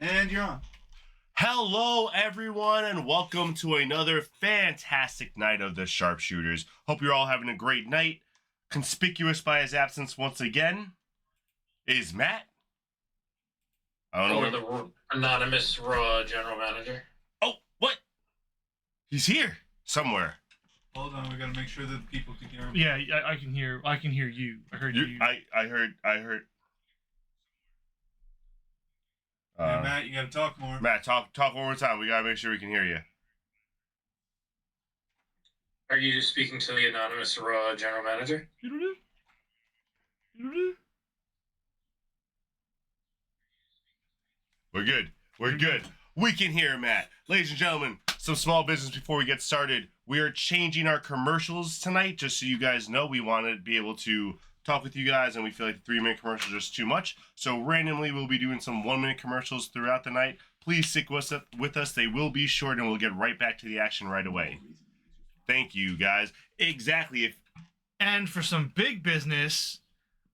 And you're on. Hello, everyone, and welcome to another fantastic night of the SharpSHOOTers. Hope you're all having a great night. Conspicuous by his absence once again is Matt. I don't know. The anonymous Raw general manager. Oh, what? He's here somewhere. Hold on, we gotta make sure that people can hear him. Yeah, I can hear. I can hear you. I heard you. I heard. Yeah, Matt, you gotta talk more. Matt, talk one more time. We gotta make sure we can hear you. Are you speaking to the anonymous Raw general manager? We're good. We're good. We can hear Matt. Ladies and gentlemen, some small business before we get started. We are changing our commercials tonight, just so you guys know. We want to be able to talk with you guys, and we feel like the 3-minute commercials are just too much. So randomly, we'll be doing some 1-minute commercials throughout the night. Please stick with us. They will be short, and we'll get right back to the action right away. Thank you, guys. Exactly. And for some big business,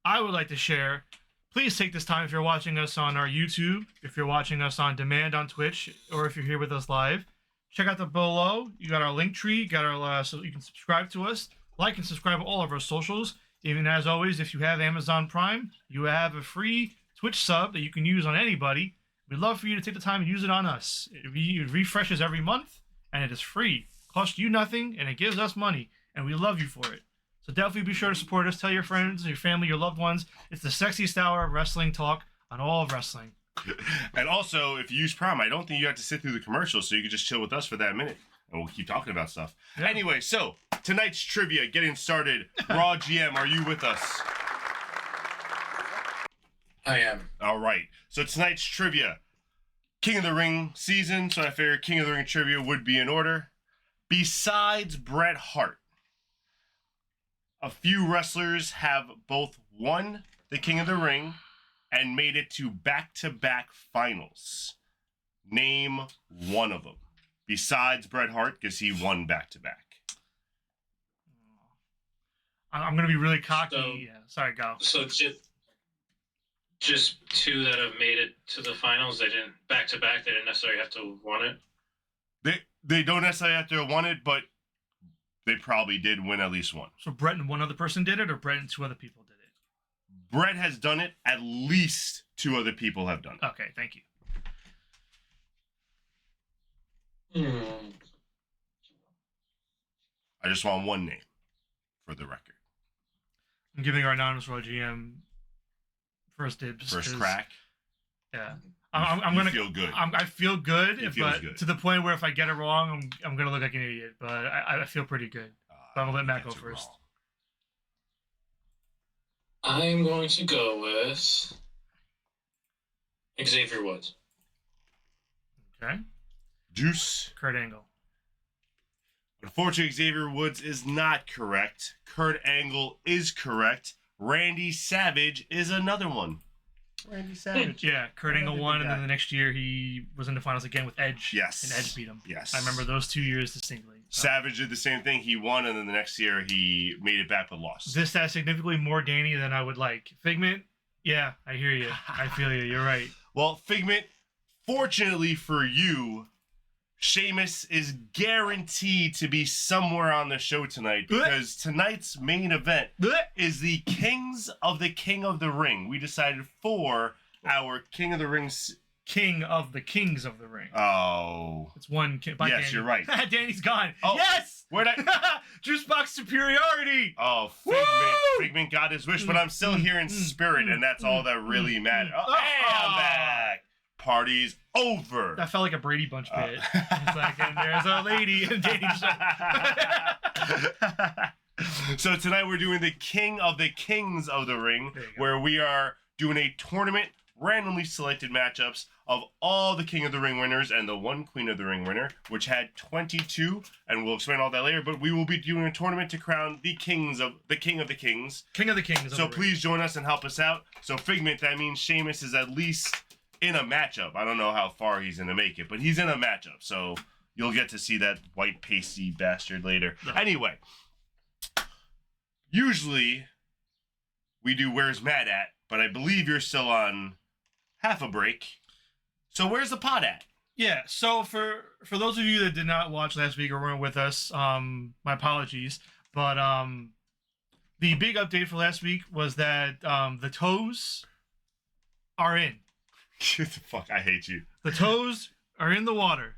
I would like to share. Please take this time if you're watching us on our YouTube, if you're watching us on demand on Twitch, or if you're here with us live. Check out the below. You got our link tree. You got our so you can subscribe to us, like and subscribe to all of our socials. Even as always, if you have Amazon Prime, you have a free Twitch sub that you can use on anybody. We'd love for you to take the time and use it on us. It refreshes every month, and it is free. Costs you nothing, and it gives us money, and we love you for it. So definitely be sure to support us. Tell your friends, your family, your loved ones. It's the sexiest hour of wrestling talk on all of wrestling. And also, if you use Prime, I don't think you have to sit through the commercials, so you can just chill with us for that minute, and we'll keep talking about stuff. Yeah. Anyway, so tonight's trivia, getting started. Raw GM, are you with us? I am. All right. So tonight's trivia, King of the Ring season, so I figured King of the Ring trivia would be in order. Besides Bret Hart, a few wrestlers have both won the King of the Ring and made it to back-to-back finals. Name one of them. Besides Bret Hart, because he won back-to-back. I'm going to be really cocky. So, yeah, sorry, go. So just two that have made it to the finals. They didn't back-to-back. They didn't necessarily have to have won it. They don't necessarily have to have won it, but they probably did win at least one. So Bret and one other person did it, or Bret and two other people did it? Bret has done it. At least two other people have done it. Okay, thank you. I just want one name for the record. I'm giving our anonymous Raw GM first dibs. First 'cause, crack. Yeah. You I'm gonna feel good. I feel good, It feels but good. to the point where if I get it wrong, I'm gonna look like an idiot. But I feel pretty good. So I'm gonna let Matt go Gets it first. wrong. I'm going to go with Xavier Woods. Okay. Juice. Kurt Angle. Unfortunately, Xavier Woods is not correct. Kurt Angle is correct. Randy Savage is another one. Randy Savage. Yeah, Kurt Angle Another won, big and then guy. the next year he was in the finals again with Edge. Yes. And Edge beat him. Yes. I remember those 2 years distinctly. So. Savage did the same thing. He won, and then the next year he made it back but lost. This has significantly more Danny than I would like. Figment, yeah, I hear you. I feel you. You're right. Well, Figment, fortunately for you, Sheamus is guaranteed to be somewhere on the show tonight because tonight's main event is the Kings of the King of the Ring. We decided for our King of the Rings. King of the Kings of the Ring. Oh. It's one king. Bye, Yes, Danny. you're right. Danny's gone. Oh, yes! Where'd I... Juice box superiority! Oh, Figment got his wish, but I'm still here in spirit, and that's all that really matters. Oh, hey, I'm back! Party's over! That felt like a Brady Bunch bit. It's like, and there's a lady, and Danny's So tonight we're doing the King of the Kings of the Ring, where we are doing a tournament, randomly selected matchups of all the King of the Ring winners and the one Queen of the Ring winner, which had 22, and we'll explain all that later, but we will be doing a tournament to crown the King of the Kings. King of the Kings. So please join us and help us out. So Figment, that means Sheamus is at least in a matchup. I don't know how far he's going to make it, but he's in a matchup. So you'll get to see that white pasty bastard later. Yeah. Anyway, usually we do Where's Matt At, but I believe you're still on half a break. So where's the pod at? Yeah, so for those of you that did not watch last week or weren't with us, my apologies. But the big update for last week was that the toes are in. Get the fuck, I hate you. The toes are in the water.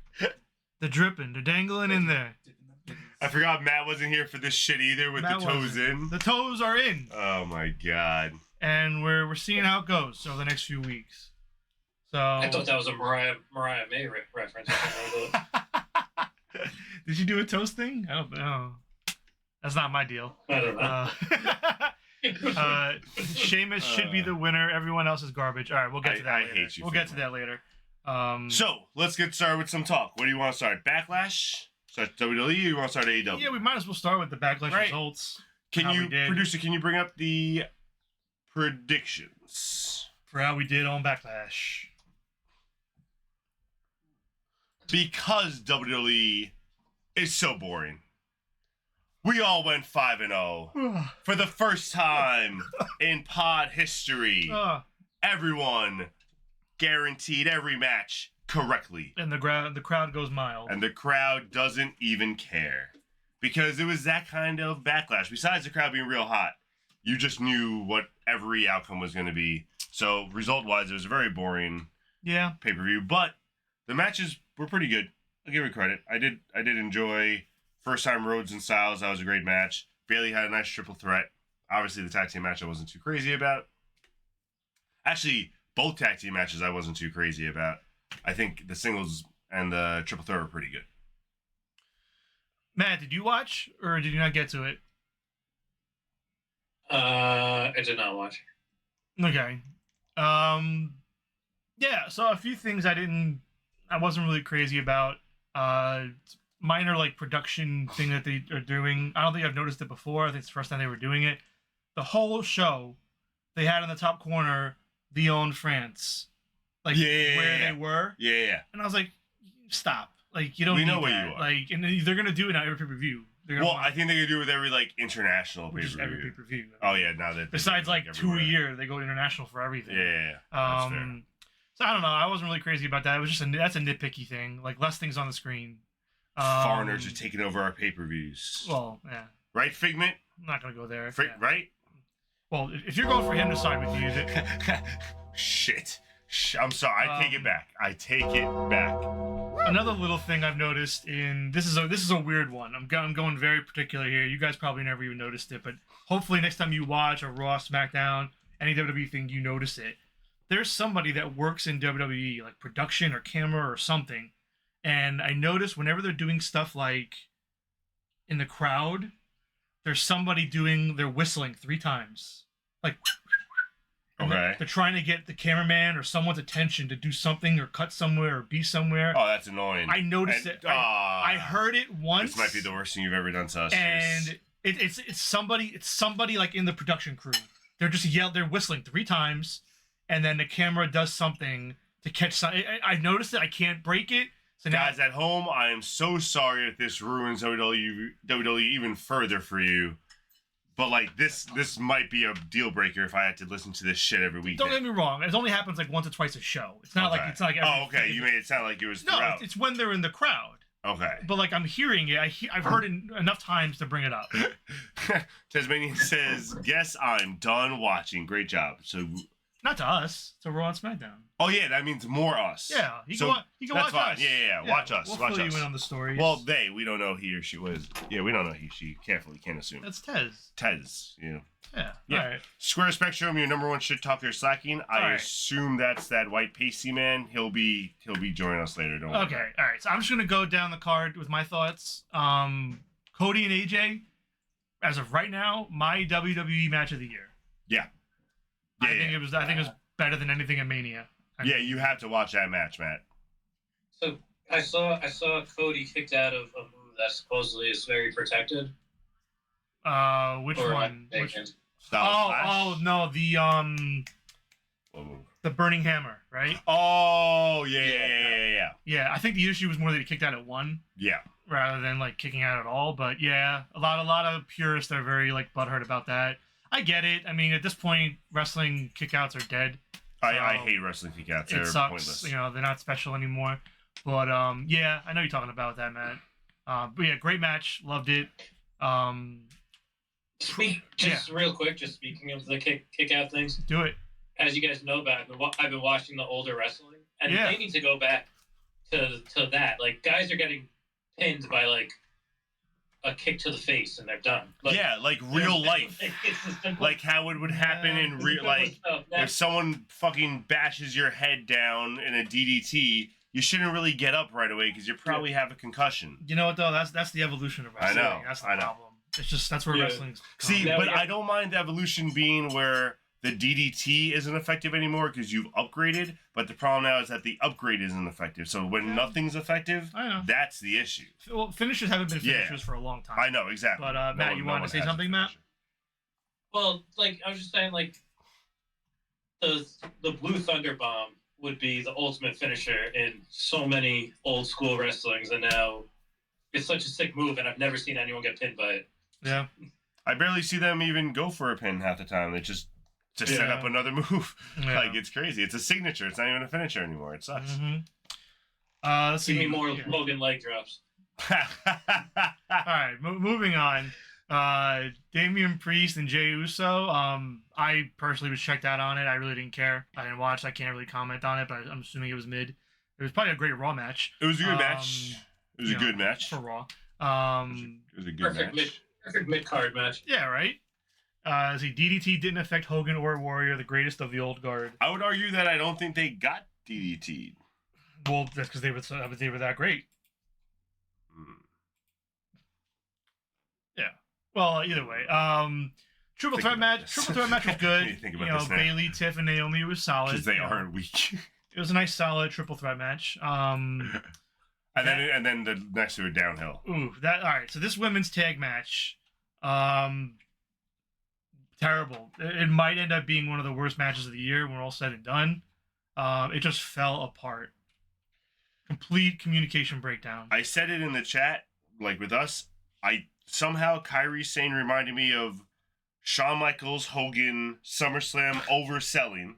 They're dripping. They're dangling in there. I forgot Matt wasn't here for this shit either with Matt the toes wasn't. in. The toes are in. Oh my god. And we're seeing how it goes over the next few weeks. So I thought that was a Mariah May reference. Did you do a toast thing? I don't know. That's not my deal. I don't know. Sheamus should be the winner. Everyone else is garbage. All right, we'll get to that I later. hate you We'll for get to that. that later. So let's get started with some talk. What do you want to start? Backlash? Start WWE or you want to start AEW? Yeah, we might as well start with the Backlash Right. results. Can how you, we did. producer, can you bring up the predictions? For how we did on Backlash. Because WWE is so boring. We all went 5-0 for the first time in pod history. Everyone guaranteed every match correctly. And the crowd goes mild. And the crowd doesn't even care. Because it was that kind of backlash. Besides the crowd being real hot, you just knew what every outcome was going to be. So, result-wise, it was a very boring pay-per-view. But the matches were pretty good. I'll give it credit. I did enjoy first time Rhodes and Styles. That was a great match. Bayley had a nice triple threat. Obviously, the tag team match I wasn't too crazy about. Actually, both tag team matches I wasn't too crazy about. I think the singles and the triple threat were pretty good. Matt, did you watch or did you not get to it? I did not watch. Okay. Yeah, so a few things I wasn't really crazy about. Minor like production thing that they are doing. I don't think I've noticed it before. I think it's the first time they were doing it. The whole show, they had in the top corner, Lyon, France. Like where they were. Yeah. And I was like, stop. Like you don't We need know where that. you are. Like, and they're gonna do it now every pay-per-view. Well, I think they could do it with every like international Which is every pay-per-view. pay-per-view. Oh yeah, now that Besides like everywhere. 2 a year, they go international for everything. Yeah, that's fair. So I don't know. I wasn't really crazy about that. It was just that's a nitpicky thing. Like less things on the screen. Foreigners are taking over our pay-per-views. Well, yeah. Right, Figment? I'm not gonna go there. Yeah. Right? Well, if you're going for him to side with you, Shit. I'm sorry. I take it back. I take it back. Another little thing I've noticed this is a weird one. I'm going very particular here. You guys probably never even noticed it, but hopefully next time you watch a Raw, SmackDown, any WWE thing, you notice it. There's somebody that works in WWE, like production or camera or something, and I notice whenever they're doing stuff like in the crowd, there's somebody they're whistling 3 times, like. Okay. They're trying to get the cameraman or someone's attention to do something or cut somewhere or be somewhere. Oh, that's annoying. I noticed it. I heard it once. This might be the worst thing you've ever done to us. And it's somebody like in the production crew. They're just they're whistling 3 times, and then the camera does something to catch something. I noticed it. I can't break it. So now, guys at home, I am so sorry if this ruins WWE even further for you. But like this might be a deal breaker if I had to listen to this shit every week. Don't get me wrong. It only happens like once or twice a show. It's not like it's not like. Oh, okay. You made it sound like it was throughout. No, it's when they're in the crowd. Okay. But like I'm hearing it. I've heard it enough times to bring it up. Tasmanian says, "Guess I'm done watching. Great job." So. Not to us. To Raw and SmackDown. Oh yeah, that means more us. Yeah, he can watch fine. us. Yeah. Watch us. We'll watch fill us. you in on the stories. Well, we don't know he or she was. Yeah, we don't know he, she. Carefully, can't assume. That's Tez. Tez. Yeah. Yeah. All right. Square Spectrum, your number 1 shit talker slacking. I assume that's that white pasty man. He'll be joining us later. Don't worry. Okay. All right. So I'm just gonna go down the card with my thoughts. Cody and AJ, as of right now, my WWE match of the year. Yeah. I think it was better than anything at Mania. Yeah, you have to watch that match, Matt. So I saw Cody kicked out of a move that supposedly is very protected. Which one? Flash? No, the Burning Hammer, right? Oh yeah. Yeah, I think the issue was more that he kicked out at 1. Yeah. Rather than like kicking out at all, but yeah, a lot of purists are very like butthurt about that. I get it. I mean, at this point, wrestling kickouts are dead. I hate wrestling kickouts. They're it sucks. Pointless. You know, they're not special anymore. But yeah, I know you're talking about that, Matt. But yeah, great match. Loved it. Real quick, just speaking of the kick out things. Do it. As you guys know, I've been watching the older wrestling, and they need to go back to that. Like, guys are getting pinned by like a kick to the face and they're done. Like, like real life. Like how it would happen in real, like if someone fucking bashes your head down in a DDT, you shouldn't really get up right away because you probably have a concussion. You know what though? That's the evolution of wrestling. I know. That's the problem. It's just that's where wrestling's. See, but I don't mind the evolution being where the DDT isn't effective anymore because you've upgraded, but the problem now is that the upgrade isn't effective. So when nothing's effective, that's the issue. Well, finishers haven't been finishers for a long time. I know, exactly. But Matt, you wanted to say something, Matt? Well, like I was just saying, like the Blue Thunder Bomb would be the ultimate finisher in so many old school wrestlings, and now it's such a sick move, and I've never seen anyone get pinned by it. Yeah. I barely see them even go for a pin half the time. They just set up another move. Yeah. Like, it's crazy. It's a signature. It's not even a finisher anymore. It sucks. Mm-hmm. Let's see. Give me more Logan leg drops. All right, moving on. Damian Priest and Jey Uso. I personally was checked out on it. I really didn't care. I didn't watch. I can't really comment on it, but I'm assuming it was mid. It was probably a great Raw match. It was a good match. It was a good match. For Raw. It was a good match. Perfect mid-card match. Yeah, right? DDT didn't affect Hogan or Warrior, the greatest of the old guard. I would argue that I don't think they got DDT'd. Well, that's because they were that great. Yeah. Well, either way. Triple threat match was good. Bayley, Tiff, and Naomi was solid. Because they aren't weak. It was a nice, solid triple threat match. And then the next to it downhill. Ooh, all right. So this women's tag match, terrible. It might end up being one of the worst matches of the year when we're all said and done. It just fell apart. Complete communication breakdown. I said it in the chat, like with us. Somehow Kyrie Sane reminded me of Shawn Michaels, Hogan, SummerSlam overselling,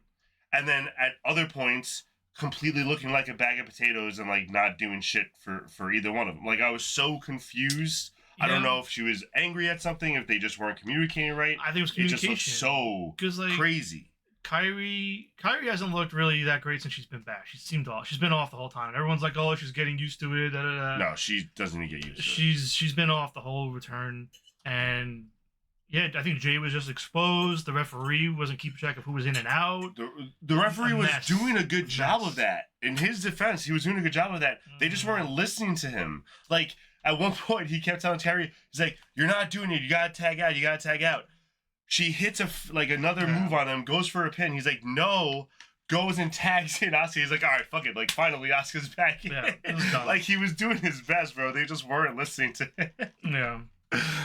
and then at other points completely looking like a bag of potatoes and like not doing shit for either one of them. Like I was so confused. Yeah. I don't know if she was angry at something, if they just weren't communicating right. I think it was communication. It just looked so crazy. Kyrie hasn't looked really that great since she's been back. She's been off the whole time. Everyone's like, oh, she's getting used to it. Da, da, da. No, she doesn't need to get used to it. She's been off the whole return, and yeah, I think Jay was just exposed. The referee wasn't keeping track of who was in and out. The referee was mess. doing a good job of that. In his defense, he was doing a good job of that. They just weren't Mm. listening to him. Like, at one point, he kept telling Terry, he's like, you're not doing it. You got to tag out. You got to tag out. She hits another move on him, goes for a pin. He's like, no, goes and tags in Asuka. He's like, all right, fuck it. Like, finally, Asuka's back in. Yeah, it was dumb. Like, he was doing his best, bro. They just weren't listening to him. Yeah.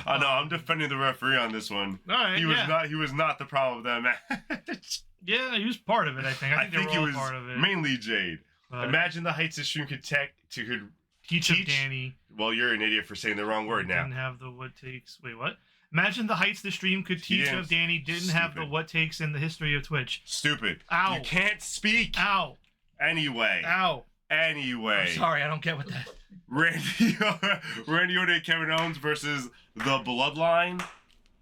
I know. I'm defending the referee on this one. All right. He was not the problem with that match. Yeah, he was part of it. I think. I think they he were all was part of it. mainly Jade. But Imagine the heights this stream could teach of Danny. Well, you're an idiot for saying the wrong word now. Didn't have the what takes. Wait, what? Imagine the heights the stream could He teach didn't. of Danny. Didn't have the Stupid. what takes in the history of Twitch. Stupid. Ow. You can't speak. Ow. Anyway. Ow. Anyway. I'm sorry, I don't get what that. Randy Orton and Kevin Owens versus the Bloodline.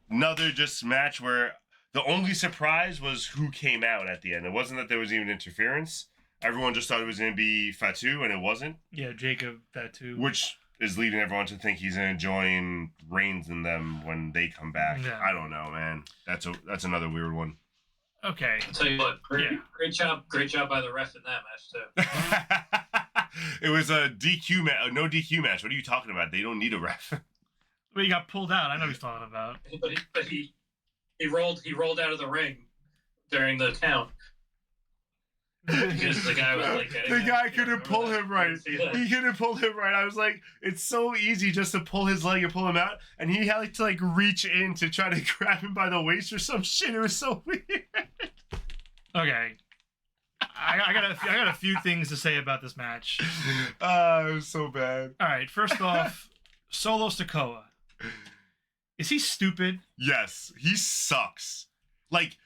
Another just match where the only surprise was who came out at the end. It wasn't that there was even interference. Everyone just thought it was going to be Fatu, and it wasn't. Yeah, Jacob, that too. Which is leading everyone to think he's going to join Reigns and them when they come back. Yeah. I don't know, man. That's another weird one. Okay. I'll tell you what, great job by the ref in that match too. It was a DQ match, no DQ match. What are you talking about? They don't need a ref. Well, he got pulled out. I know what he's talking about. But he rolled out of the ring during the count because the guy was like The guy couldn't pull him right. See that? He couldn't pull him right. I was like, it's so easy just to pull his leg and pull him out, and he had to like reach in to try to grab him by the waist or some shit. It was so weird. Okay. I got a few things to say about this match. It was so bad. All right. First off, Solo Sikoa. Is he stupid? Yes, he sucks. Like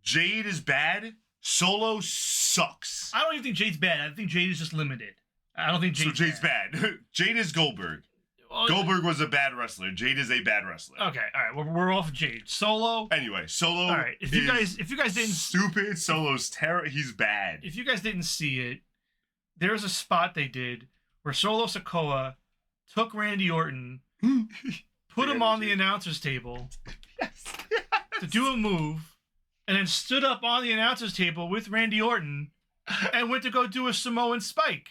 Jade is bad. Solo sucks. I don't even think Jade's bad. I think Jade is just limited. I don't think Jade's bad. Jade is Goldberg. Well, Goldberg was a bad wrestler. Jade is a bad wrestler. Okay, all right. We're off Jade. Solo. Anyway, Solo. All right. If you guys didn't stupid, Solo's terrible. He's bad. If you guys didn't see it, there's a spot they did where Solo Sikoa took Randy Orton, put him on the announcer's table to do a move, and then stood up on the announcer's table with Randy Orton and went to go do a Samoan spike.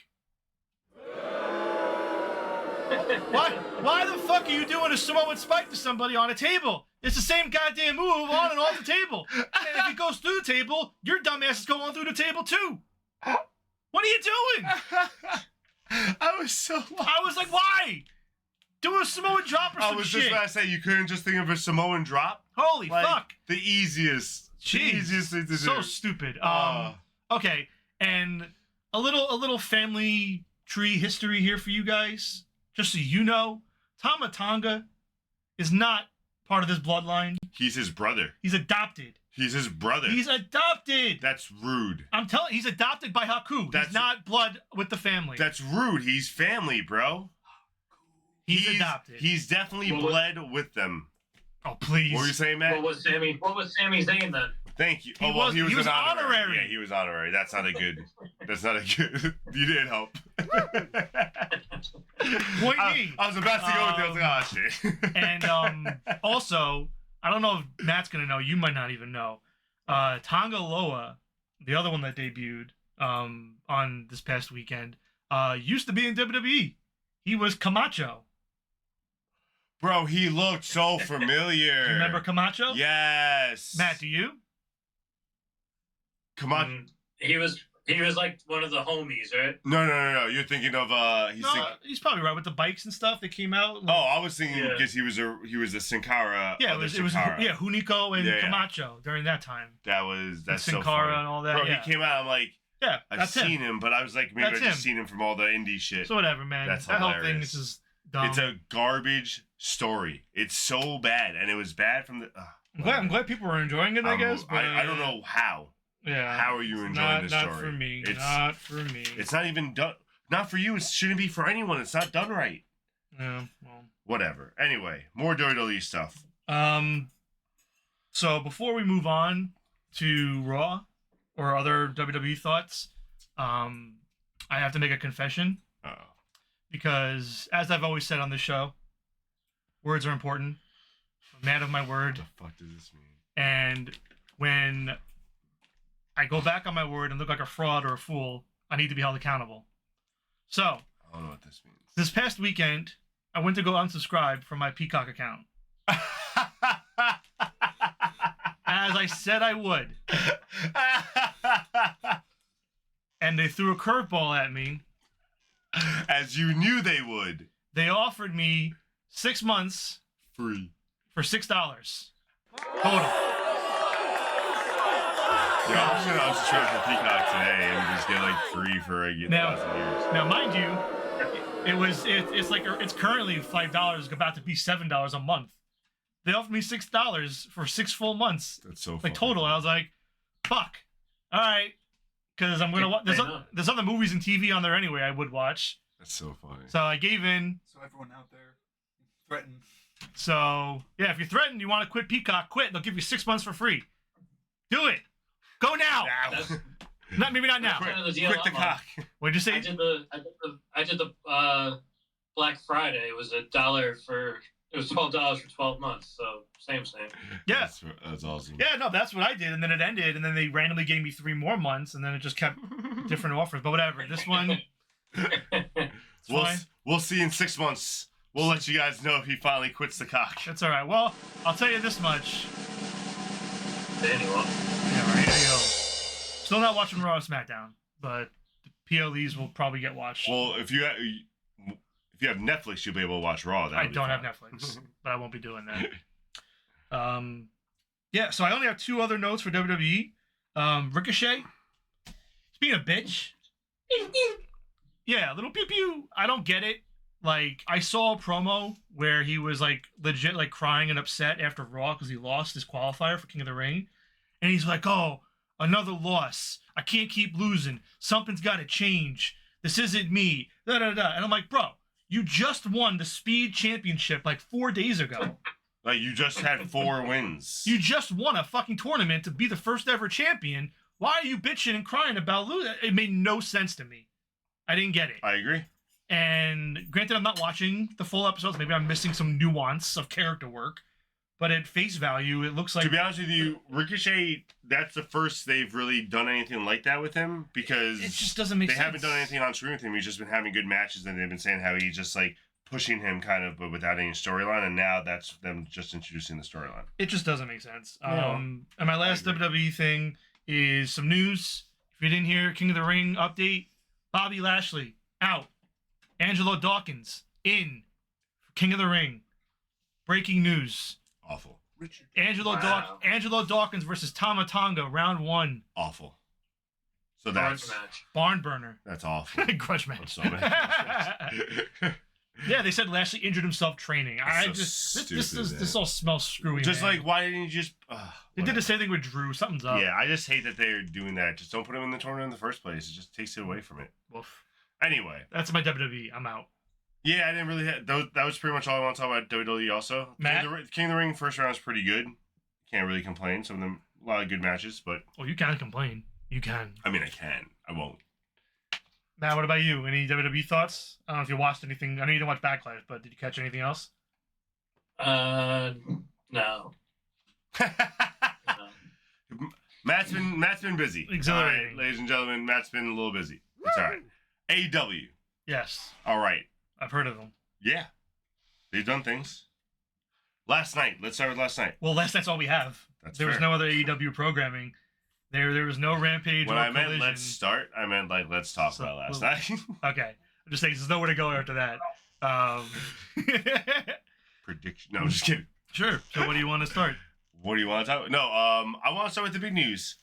Why the fuck are you doing a Samoan spike to somebody on a table? It's the same goddamn move on and off the table. And if it goes through the table, your dumbass is going through the table too. What are you doing? I was like, why? Do a Samoan drop or some I was shit. just about to say, you couldn't just think of a Samoan drop? Holy fuck. The easiest. Jeez, the easiest thing to do. So stupid. Okay, and a little family tree history here for you guys. Just so you know, Tama Tonga is not part of this bloodline. He's his brother. He's adopted. He's his brother. He's adopted. That's rude. I'm telling he's adopted by Haku. He's not blood with the family. That's rude. He's family, bro. He's adopted. He's definitely bled with them. Oh, please. What were you saying, Matt? What was Sammy's name then? Thank you. He was an honorary. Yeah, he was honorary. That's not a good. You didn't help. Point me. I was about to go with the. I was like, oh shit. And also, I don't know if Matt's gonna know. You might not even know. Tonga Loa, the other one that debuted on this past weekend, used to be in WWE. He was Camacho. Bro, he looked so familiar. Do you remember Camacho? Yes. Matt, do you? Camacho. He was like one of the homies, right? No. You're thinking of he's probably right with the bikes and stuff that came out. Oh, I was thinking because he was a Sin Cara. Yeah, it was Hunico and Camacho during that time. That's Sin so Cara funny. and all that. Bro, yeah. he came out. I'm like, yeah, I've seen him, but I was like, maybe I've just seen him from all the indie shit. So whatever, man. That's that hilarious. whole thing is just dumb. It's a garbage story. It's so bad, and it was bad from the. I'm glad people were enjoying it. I guess, but I don't know how. Yeah. How are you enjoying this story? Not for me. Not for me. It's not even done. Not for you. It shouldn't be for anyone. It's not done right. Yeah. Well. Whatever. Anyway, more WWE stuff. So before we move on to Raw or other WWE thoughts, I have to make a confession. Because, as I've always said on this show, words are important. I'm a man of my word. What the fuck does this mean? And when I go back on my word and look like a fraud or a fool, I need to be held accountable. So, I don't know what this means. this past weekend, I went to go unsubscribe from my Peacock account. As I said I would. And they threw a curveball at me. As you knew they would. They offered me 6 months Free. for $6 total. Yeah, I'm just gonna unsubscribe for Peacock today and just get like free for a Now- 1,000 years. Now, mind you, it's currently $5, about to be $7 a month. They offered me $6 for 6 full months, That's so like funny. total. And I was like, "Fuck, all right," because I'm gonna watch. There's other movies and TV on there anyway. I would watch. That's so funny. So I gave in. So everyone out there, threaten. So yeah, if you're threatened, you want to quit Peacock, quit. They'll give you 6 months for free. Do it. Go now. That's Maybe not now. That's kind of the deal Quick the I'm on. cock. What'd you say? I did the Black Friday. It was $12 for 12 months. So same. Yeah. That's awesome. Yeah, no, that's what I did, and then it ended, and then they randomly gave me 3 more months, and then it just kept different offers. But whatever, this one, it's fine. We'll see in 6 months. We'll let you guys know if he finally quits the cock. That's all right. Well, I'll tell you this much. Anyway, Yeah, right. There you go. Still not watching Raw or SmackDown, but the PLEs will probably get watched. Well, if you have Netflix, you'll be able to watch Raw. I don't have Netflix, but I won't be doing that. Yeah. So I only have 2 other notes for WWE. Ricochet, he's being a bitch. Yeah, little pew pew. I don't get it. Like, I saw a promo where he was like legit like crying and upset after Raw because he lost his qualifier for King of the Ring, and he's like, "Oh, another loss. I can't keep losing. Something's got to change. This isn't me." Da da da. And I'm like, "Bro, you just won the Speed Championship like 4 days ago. Like, you just had 4 wins. You just won a fucking tournament to be the first ever champion. Why are you bitching and crying about losing?" It made no sense to me. I didn't get it. I agree. And granted, I'm not watching the full episodes. Maybe I'm missing some nuance of character work. But at face value, it looks like... To be honest with you, Ricochet, that's the first they've really done anything like that with him, because it just doesn't make sense. They haven't done anything on screen with him. He's just been having good matches, and they've been saying how he's just like pushing him kind of, but without any storyline, and now that's them just introducing the storyline. It just doesn't make sense. No. And my last WWE thing is some news. If you didn't hear, King of the Ring update, Bobby Lashley out. Angelo Dawkins in for King of the Ring. Breaking news. Awful. Richard. Angelo Dawkins versus Tama Tonga, round 1. Awful. So that's match. Barn burner. that's awful. Grudge match. So many- Yeah, they said Lashley injured himself training. I That's so just stupid, this all smells screwy. just man. like, why didn't you just? They did the same thing with Drew. Something's up. Yeah, I just hate that they're doing that. Just don't put him in the tournament in the first place. It just takes it away from it. Woof. Anyway. That's my WWE. I'm out. Yeah, I didn't really have... That was pretty much all I want to talk about WWE also. Matt? King of the Ring first round is pretty good. Can't really complain. Some of them, a lot of good matches, but... Well, you can complain. You can. I mean, I can. I won't. Matt, what about you? Any WWE thoughts? I don't know if you watched anything. I know you didn't watch Backlash, but did you catch anything else? No. Matt's been busy. Exhilarating. All right, ladies and gentlemen, Matt's been a little busy. It's all right. AEW. Yes. All right. I've heard of them. Yeah. They've done things. Last night. Let's start with last night. Well, that's all we have. There was no other AEW programming. There was no Rampage When or I meant Collision. let's start, I meant like let's talk So, about last well- night. Okay. I'm just saying there's nowhere to go after that. Prediction. No, I'm just kidding. Sure. So what do you want to start? What do you want to talk? No, I want to start with the big news.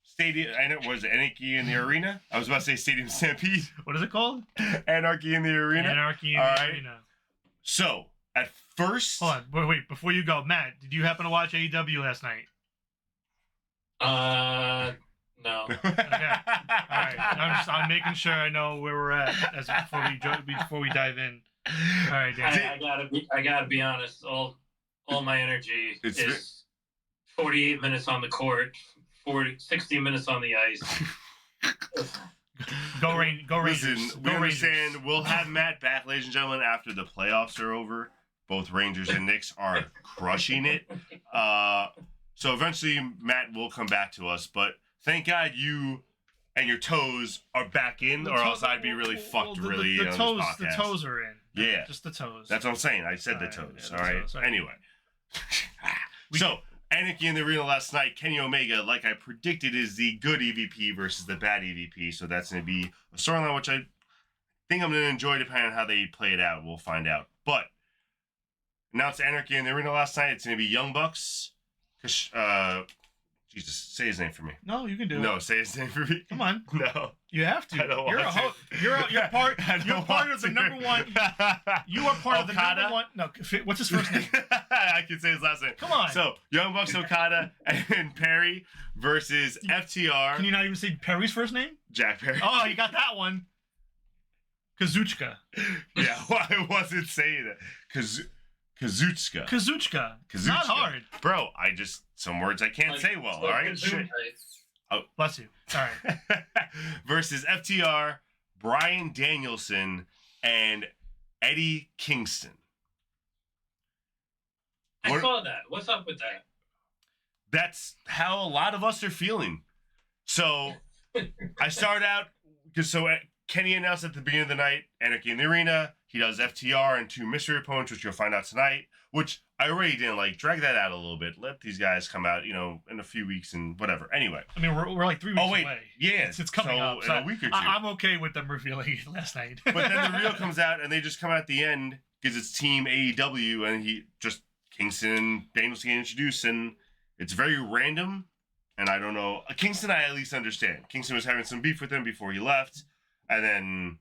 Stadium. I know. Was it Anarchy in the Arena? I was about to say Stadium Stampede. What is it called? Anarchy in the Arena. Anarchy in All the right. Arena. So at first, Hold on. Wait. Before you go, Matt, did you happen to watch AEW last night? No. Okay. All right. I'm making sure I know where we're at before we dive in. All right, Dan. I gotta be honest. All my energy It's is 48 minutes on the court, 60 minutes on the ice. Go Rangers. Listen, we Go understand. Rangers. We'll have Matt back, ladies and gentlemen, after the playoffs are over. Both Rangers and Knicks are crushing it. So eventually Matt will come back to us. But thank God you and your toes are back in, or else I'd be really fucked the on toes, this podcast. the toes are in. Yeah. Just the toes. That's what I'm saying. I said the Alright, toes. yeah, All the right. toes, alright. Anyway. So, Anarchy in the Arena last night, Kenny Omega, like I predicted, is the good EVP versus the bad EVP. So that's going to be a storyline which I think I'm going to enjoy depending on how they play it out. We'll find out. But announced Anarchy in the Arena last night. It's going to be Young Bucks. Jesus, say his name for me. No, you can do it. No, say his name for me. Come on. No. You have to. I don't You're want a to. You're part. I don't You're part want of the to. number one. You are part of the Okada? number one. No, what's his first name? I can say his last name. Come on. So, Young Bucks Okada and Perry versus FTR. Can you not even say Perry's first name? Jack Perry. Oh, you got that one. Kazuchika. Yeah, well, I wasn't saying that. Kazuchika. Kazuchika. It's not hard. Bro, some words I can't say well, all right? Shit. Bless you. All right. Versus FTR, Bryan Danielson, and Eddie Kingston. I saw that. What's up with that? That's how a lot of us are feeling. So I started out because Kenny announced at the beginning of the night, Anarchy in the Arena. He does FTR and 2 mystery opponents, which you'll find out tonight. Which I already didn't like. Drag that out a little bit. Let these guys come out, in a few weeks and whatever. Anyway. I mean, we're like 3 weeks away. Yeah, it's coming up. In a week or two. I'm okay with them revealing it last night. But then the reel comes out, and they just come out at the end because it's Team AEW, and Kingston and Danielson get introduced, and it's very random. And I don't know. Kingston, I at least understand. Kingston was having some beef with him before he left, and then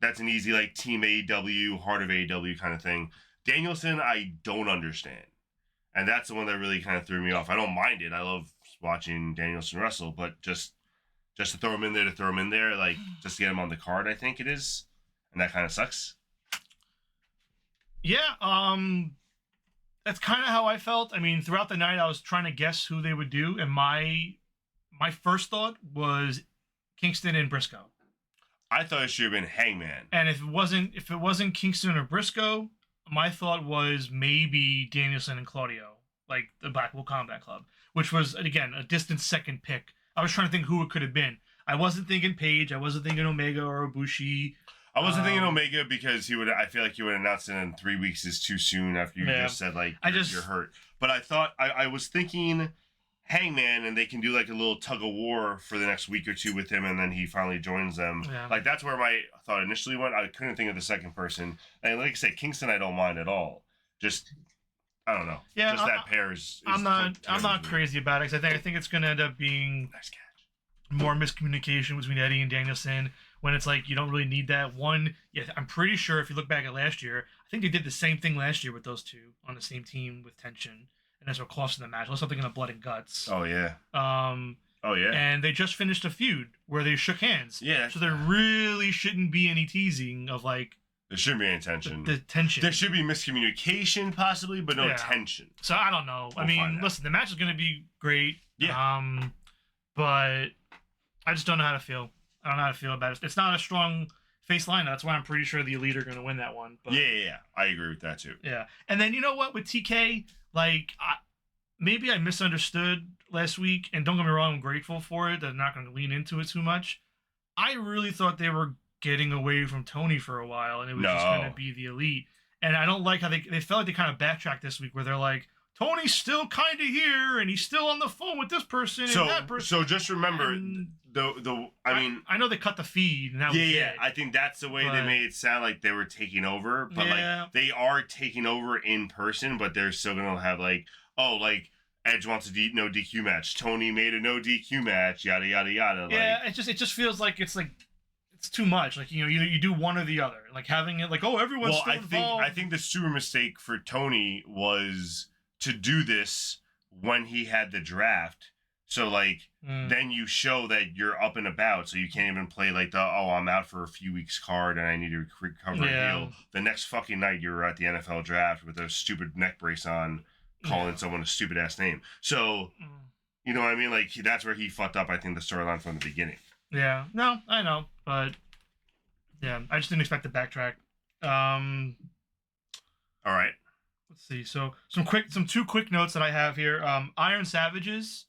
that's an easy Team AEW, heart of AEW kind of thing. Danielson, I don't understand. And that's the one that really kind of threw me off. I don't mind it. I love watching Danielson wrestle, but just to throw him in there, just to get him on the card, I think it is. And that kind of sucks. Yeah, that's kind of how I felt. I mean, throughout the night, I was trying to guess who they would do, and my first thought was Kingston and Briscoe. I thought it should have been Hangman. And if it wasn't Kingston or Briscoe, my thought was maybe Danielson and Claudio, like the Blackpool Combat Club, which was, again, a distant second pick. I was trying to think who it could have been. I wasn't thinking Page. I wasn't thinking Omega or Ibushi. I wasn't thinking Omega because I feel like he would announce it in 3 weeks is too soon after you just said, you're hurt. But I thought, I was thinking Hangman, and they can do a little tug of war for the next week or two with him, and then he finally joins them. Yeah. That's where my thought initially went. I couldn't think of the second person. And like I said, Kingston, I don't mind at all. Just, I don't know. Yeah, just that pair is I'm not crazy about it, because I think it's going to end up being nice catch. More miscommunication between Eddie and Danielson, when it's you don't really need that. One, yeah, I'm pretty sure if you look back at last year, I think they did the same thing last year with those two on the same team with tension. And that's what cost them the match. Unless something in the blood and guts. Oh, yeah. Oh, yeah. And they just finished a feud where they shook hands. Yeah. So there really shouldn't be any teasing of there shouldn't be any tension. The tension. There should be miscommunication possibly, but no tension. So I don't know. I mean, listen, the match is going to be great. Yeah. But I just don't know how to feel. I don't know how to feel about it. It's not a strong face lineup. That's why I'm pretty sure the Elite are going to win that one. But, yeah. I agree with that too. Yeah. And then you know what? With TK, maybe I misunderstood last week, and don't get me wrong, I'm grateful for it. I'm not going to lean into it too much. I really thought they were getting away from Tony for a while, and it was just going to be the Elite. And I don't like how they felt like they kind of backtracked this week, where they're like, Tony's still kind of here, and he's still on the phone with this person and that person. So just remember, I know they cut the feed, and that was it. I think that's the way they made it sound like they were taking over, but they are taking over in person, but they're still gonna have Edge wants a no DQ match, Tony made a no DQ match, yada yada yada. Yeah, it just feels like it's too much. You do one or the other, having it everyone's still involved. I think the super mistake for Tony was to do this when he had the draft. So then you show that you're up and about, so you can't even play I'm out for a few weeks card and I need to recover a heel. The next fucking night you're at the NFL draft with a stupid neck brace on, calling someone a stupid ass name. So, you know what I mean? Like, that's where he fucked up, I think, the storyline from the beginning. Yeah. No, I know, but yeah, I just didn't expect to backtrack. All right. Let's see. So some two quick notes that I have here. Iron Savages,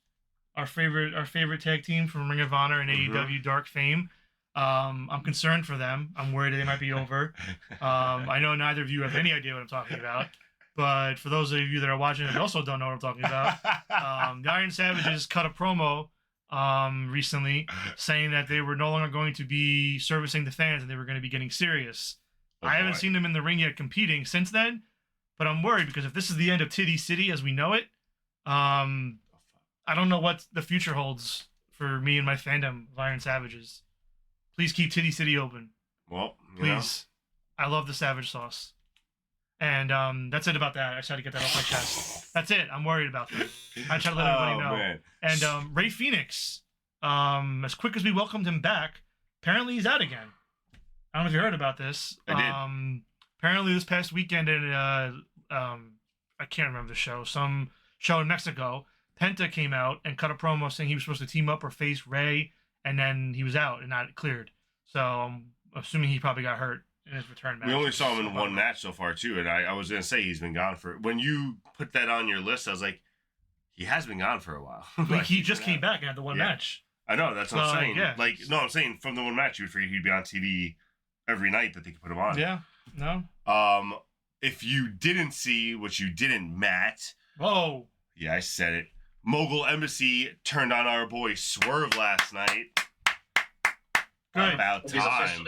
our favorite tag team from Ring of Honor and AEW Dark fame. I'm concerned for them. I'm worried they might be over. I know neither of you have any idea what I'm talking about, but for those of you that are watching and also don't know what I'm talking about, the Iron Savages cut a promo recently saying that they were no longer going to be servicing the fans and they were going to be getting serious. I haven't seen them in the ring yet competing since then, but I'm worried because if this is the end of Titty City as we know it, I don't know what the future holds for me and my fandom of Iron Savages. Please keep Titty City open. Well, please. I love the Savage Sauce. And that's it about that. I just had to get that off my chest. That's it. I'm worried about that. I try to let everybody know. Man. And Ray Phoenix, as quick as we welcomed him back, apparently he's out again. I don't know if you heard about this. I did. Apparently this past weekend in I can't remember the show. Some show in Mexico. Penta came out and cut a promo saying he was supposed to team up or face Ray, and then he was out and not cleared. So I'm assuming he probably got hurt in his return match. We only saw him in one match so far too, and I was gonna say he's been gone for. When you put that on your list, I was like, he has been gone for a while. Like he just came back and had the one match. I know, that's what I'm saying. Yeah. Like, no, I'm saying from the one match, you would figure he'd be on TV every night that they could put him on. Yeah. No. If you didn't see, which you didn't, Matt. Whoa. Yeah, I said it. Mogul Embassy turned on our boy Swerve last night. Good. About time.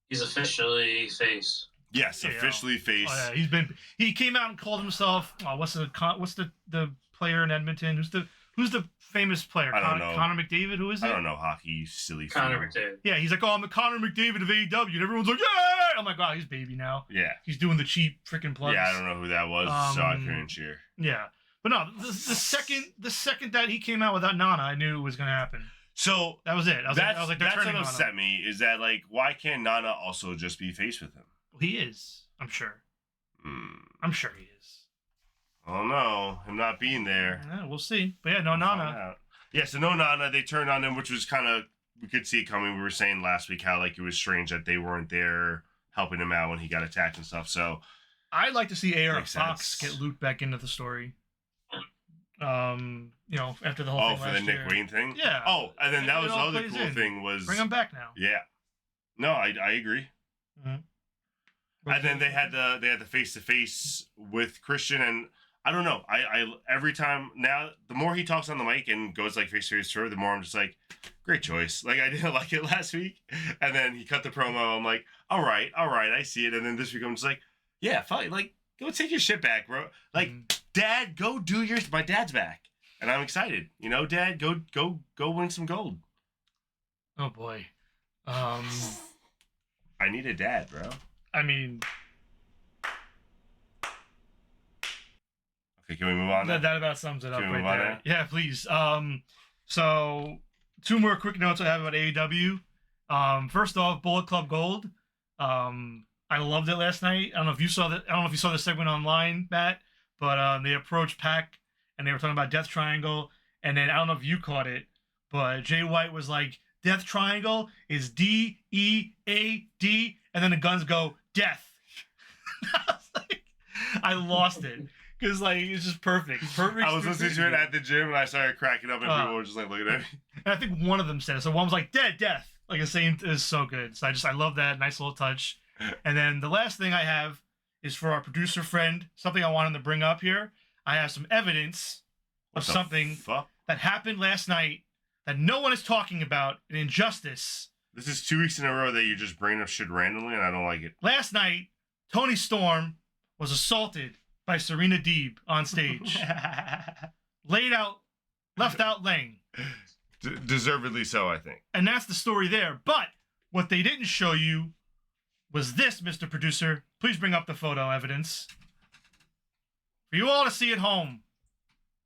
He's officially face. Yes, officially face. Oh, yeah. He came out and called himself. What's the player in Edmonton? Who's the famous player? I don't know. Connor McDavid. Who is it? I don't know hockey. You silly. Connor McDavid. Yeah, he's like, I'm the Connor McDavid of AEW, and everyone's like, yeah. I'm like, wow, he's baby now. Yeah. He's doing the cheap freaking plugs. Yeah, I don't know who that was, so I couldn't cheer. Yeah, but no, the second that he came out without Nana, I knew it was gonna happen. So that was it. I was like, that's what upset me is that, like, why can't Nana also just be face with him? Well, he is. I'm sure. I'm sure he is. Oh no, him not being there. Yeah, we'll see. But yeah, no Nana. Yeah, so no Nana. They turned on him, which was kind of, we could see it coming. We were saying last week how, like, it was strange that they weren't there helping him out when he got attacked and stuff. So I'd like to see AR Fox get looped back into the story. After the whole thing for the Nick Wayne thing? Yeah. Oh, and then that was the other cool thing was... Bring him back now. Yeah. No, I agree. Mm-hmm. And then they had the face-to-face with Christian, and I don't know. I every time now, the more he talks on the mic and goes like face-to-face to her, the more I'm just like, great choice. Like, I didn't like it last week, and then he cut the promo. I'm like, all right, I see it. And then this week I'm just like, yeah, fine. Like, go take your shit back, bro. Like, Dad, go do yours. My dad's back, and I'm excited. You know, Dad, go win some gold. Oh boy. I need a dad, bro. I mean, okay, can we move on? That about sums it up right there. Now? Yeah, please. So two more quick notes I have about AEW. First off, Bullet Club Gold. I loved it last night. I don't know if you saw the segment online, Matt, but they approached Pac and they were talking about Death Triangle, and then I don't know if you caught it, but Jay White was like, Death Triangle is DEAD, and then the guns go death. I lost it because it's just perfect. I was listening to it at the gym and I started cracking up, and people were just like looking at me. And I think one of them said it. So one was like death. Like the same is so good. So I love that nice little touch. And then the last thing I have is for our producer friend, something I wanted to bring up here. I have some evidence of something that happened last night that no one is talking about, an injustice. This is 2 weeks in a row that you're just bringing up shit randomly, and I don't like it. Last night, Toni Storm was assaulted by Serena Deeb on stage. Left out laying. Deservedly so, I think. And that's the story there. But what they didn't show you was this, Mr. Producer. Please bring up the photo evidence. For you all to see at home,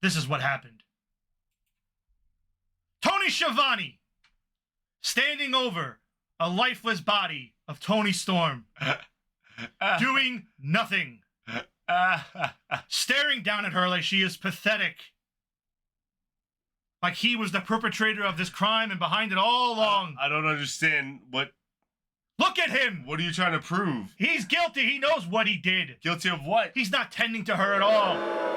this is what happened. Tony Schiavone standing over a lifeless body of Toni Storm, doing nothing. staring down at her like she is pathetic. Like he was the perpetrator of this crime and behind it all along. I don't understand what. Look at him! What are you trying to prove? He's guilty. He knows what he did. Guilty of what? He's not tending to her at all.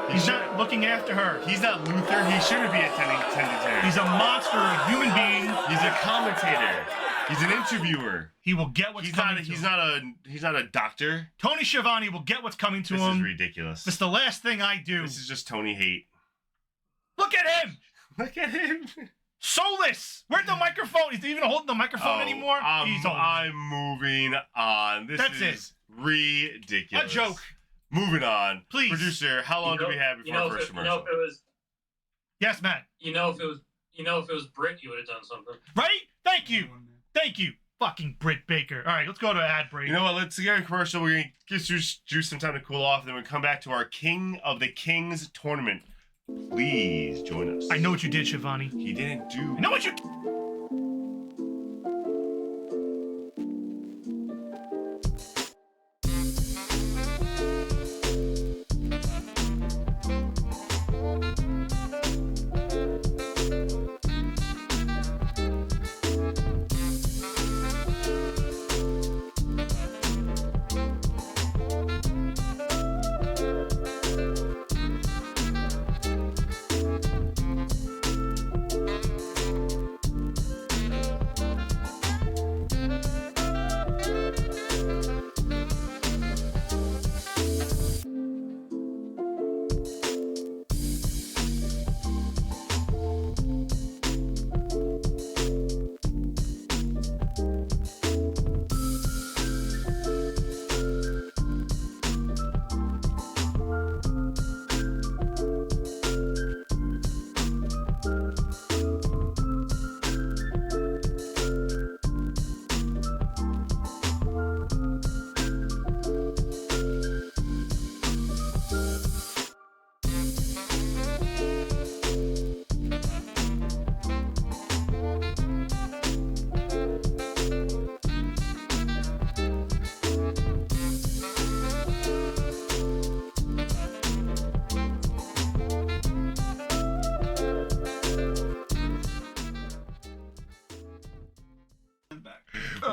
He's not looking after her. He's not Luther. He shouldn't be tending to her. He's a monster, a human being. He's a commentator. He's an interviewer. He will get what's coming to him. He's not a doctor. Tony Schiavone will get what's coming to him. This is ridiculous. It's the last thing I do. This is just Tony hate. Look at him! Look at him. Soulless! Where's the microphone? Is he even holding the microphone anymore? I'm moving on. That's is ridiculous. A joke. Moving on. Please. Producer, how long do we have before our first commercial? If it was, yes, Matt. if it was Britt, you would have done something. Right? Thank you. Thank you. Fucking Britt Baker. All right, let's go to ad break. You know what? Let's get a commercial. We're going to give Juice some time to cool off. And then we'll come back to our King of the Kings tournament. Please join us. I know what you did, Shivani. He didn't do. I know what you.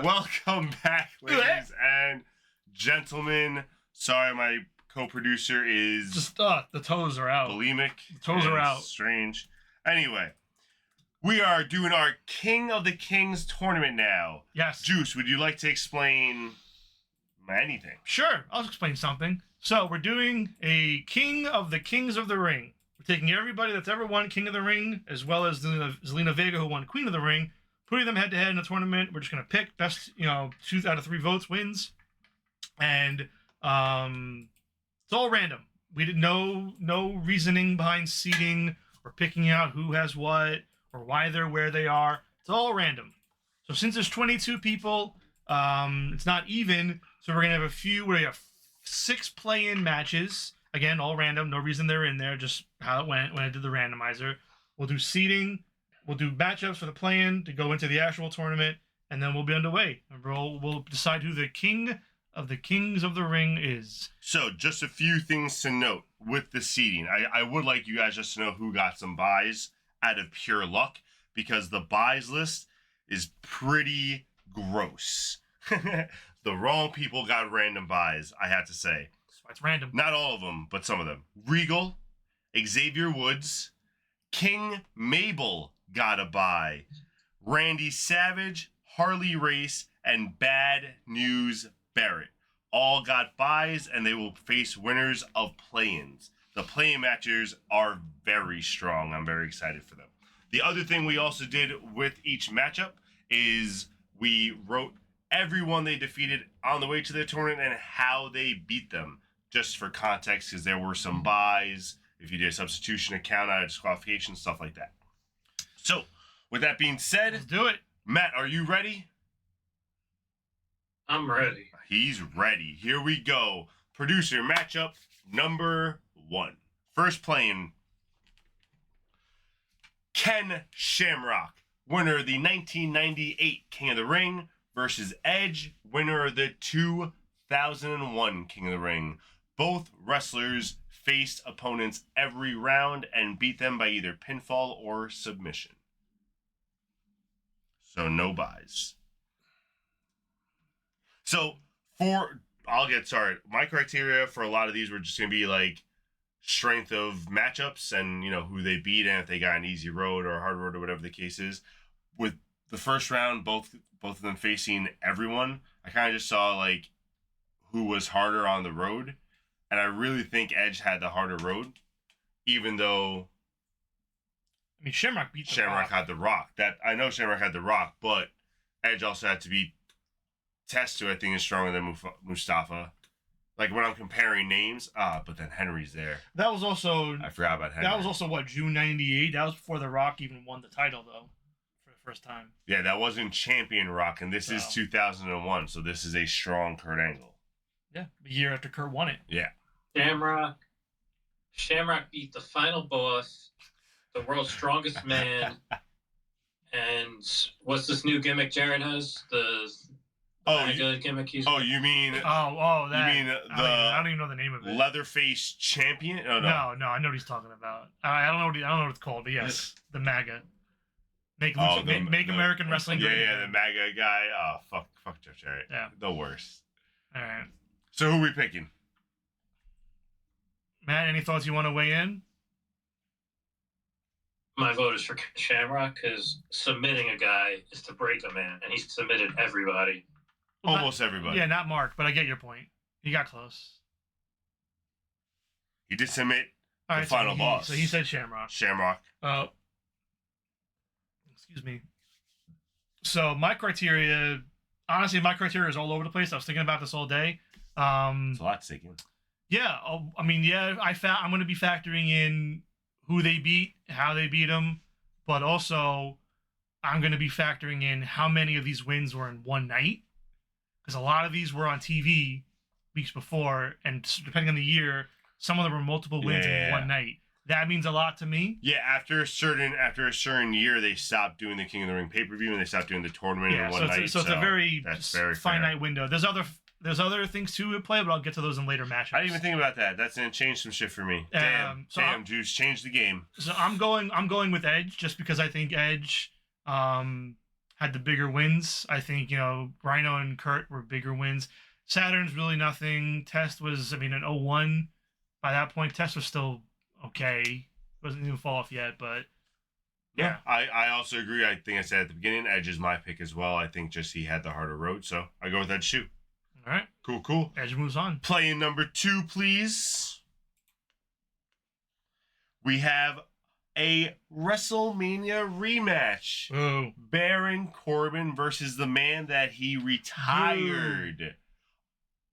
Welcome back, ladies and gentlemen. Sorry, my co-producer is Just the toes are out. bulimic. The toes are and out. Strange. Anyway, we are doing our King of the Kings tournament now. Yes. Juice, would you like to explain anything? Sure, I'll explain something. So we're doing a King of the Kings of the Ring. We're taking everybody that's ever won King of the Ring, as well as Zelina Vega, who won Queen of the Ring, putting them head-to-head in a tournament. We're just going to pick best, 2 out of 3 votes wins. And it's all random. We did no reasoning behind seeding or picking out who has what or why they're where they are. It's all random. So since there's 22 people, it's not even. So we're going to have we have 6 play-in matches. Again, all random. No reason they're in there. Just how it went when I did the randomizer. We'll do seeding. We'll do matchups for the play-in to go into the actual tournament, and then we'll be underway. And we'll decide who the King of the Kings of the Ring is. So, just a few things to note with the seeding. I would like you guys just to know who got some buys out of pure luck, because the buys list is pretty gross. The wrong people got random buys, I have to say. So it's random. Not all of them, but some of them. Regal, Xavier Woods, King Mabel got a buy. Randy Savage, Harley Race, and Bad News Barrett all got buys, and they will face winners of play-ins. The play-in matches are very strong. I'm very excited for them. The other thing we also did with each matchup is we wrote everyone they defeated on the way to the tournament and how they beat them, just for context, because there were some buys, if you did a substitution, a count out, a disqualification, stuff like that. So, with that being said, Let's do it. Matt, are you ready? I'm ready. He's ready. Here we go. Producer, matchup number 1. First playing Ken Shamrock, winner of the 1998 King of the Ring, versus Edge, winner of the 2001 King of the Ring. both wrestlers faced opponents every round and beat them by either pinfall or submission. So no buys. So I'll get started. My criteria for a lot of these were just going to be like strength of matchups and, who they beat and if they got an easy road or a hard road or whatever the case is. With the first round, both of them facing everyone, I kind of just saw like who was harder on the road. And I really think Edge had the harder road, even though Shamrock beat the Shamrock Rock. had the Rock. I know Shamrock had the Rock, but Edge also had to beat Test, who I think is stronger than Mustafa. Like when I'm comparing names, but then Henry's there. That was also I forgot about Henry. That was also June '98. That was before The Rock even won the title, though, for the first time. Yeah, that wasn't Champion Rock, and this is 2001, so this is a strong Kurt Angle. Yeah, the year after Kurt won it. Yeah. Shamrock beat the final boss, the world's strongest man, and what's this new gimmick Jared has? The gimmick he's you mean that you mean I don't even know the name of it. Leatherface Champion? Oh, no, I know what he's talking about. I don't know what it's called, but yes, the MAGA. Make American Wrestling great. Yeah, the MAGA guy. Oh, fuck Jeff Jarrett. Yeah, the worst. All right. So who are we picking? Matt, any thoughts you want to weigh in? My vote is for Shamrock because submitting a guy is to break a man, and he's submitted everybody. Well, almost everybody. Yeah, not Mark, but I get your point. He got close. He did submit the final boss. So he said Shamrock. Excuse me. So my criteria, honestly, is all over the place. I was thinking about this all day. It's a lot to take in. Yeah, I'm going to be factoring in who they beat, how they beat them, but also I'm going to be factoring in how many of these wins were in one night, because a lot of these were on TV weeks before, and depending on the year, some of them were multiple wins in one night. That means a lot to me. Yeah, after a certain year, they stopped doing the King of the Ring pay-per-view and they stopped doing the tournament in one night. So it's a very finite fair. window. There's other things too at play, but I'll get to those in later matchups. I didn't even think about that. That's gonna change some shit for me. Damn, Juice, change the game. So I'm going with Edge just because I think Edge had the bigger wins. I think Rhino and Kurt were bigger wins. Saturn's really nothing. Test was an 01. By that point, Test was still okay. Wasn't even fall off yet, but yeah. I also agree. I think I said at the beginning, Edge is my pick as well. I think just he had the harder road, so I go with Edge too. All right. Cool. Edge moves on. Play-in number 2, please. We have a WrestleMania rematch. Ooh. Baron Corbin versus the man that he retired.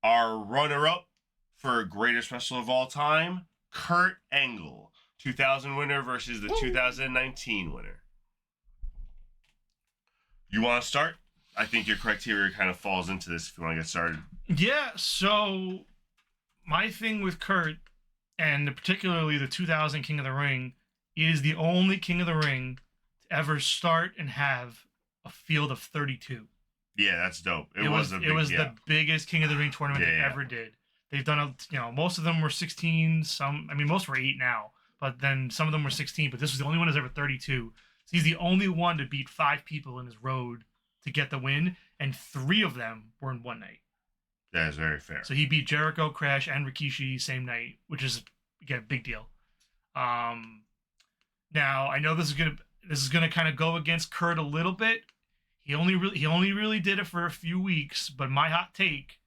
Our runner-up for greatest wrestler of all time, Kurt Angle. 2000 winner versus the 2019 winner. You want to start? I think your criteria kind of falls into this if you want to get started. Yeah, so my thing with Kurt, and particularly the 2000 King of the Ring, is the only King of the Ring to ever start and have a field of 32. Yeah, that's dope. It was the biggest King of the Ring tournament they ever did. They've done most of them were 16. Most were 8 now, but then some of them were 16. But this was the only one that's ever 32. So he's the only one to beat 5 people in his road to get the win, and 3 of them were in one night. That is very fair. So he beat Jericho, Crash, and Rikishi same night, which is again a big deal. Now I know this is gonna kind of go against Kurt a little bit. He only really did it for a few weeks, but my hot take,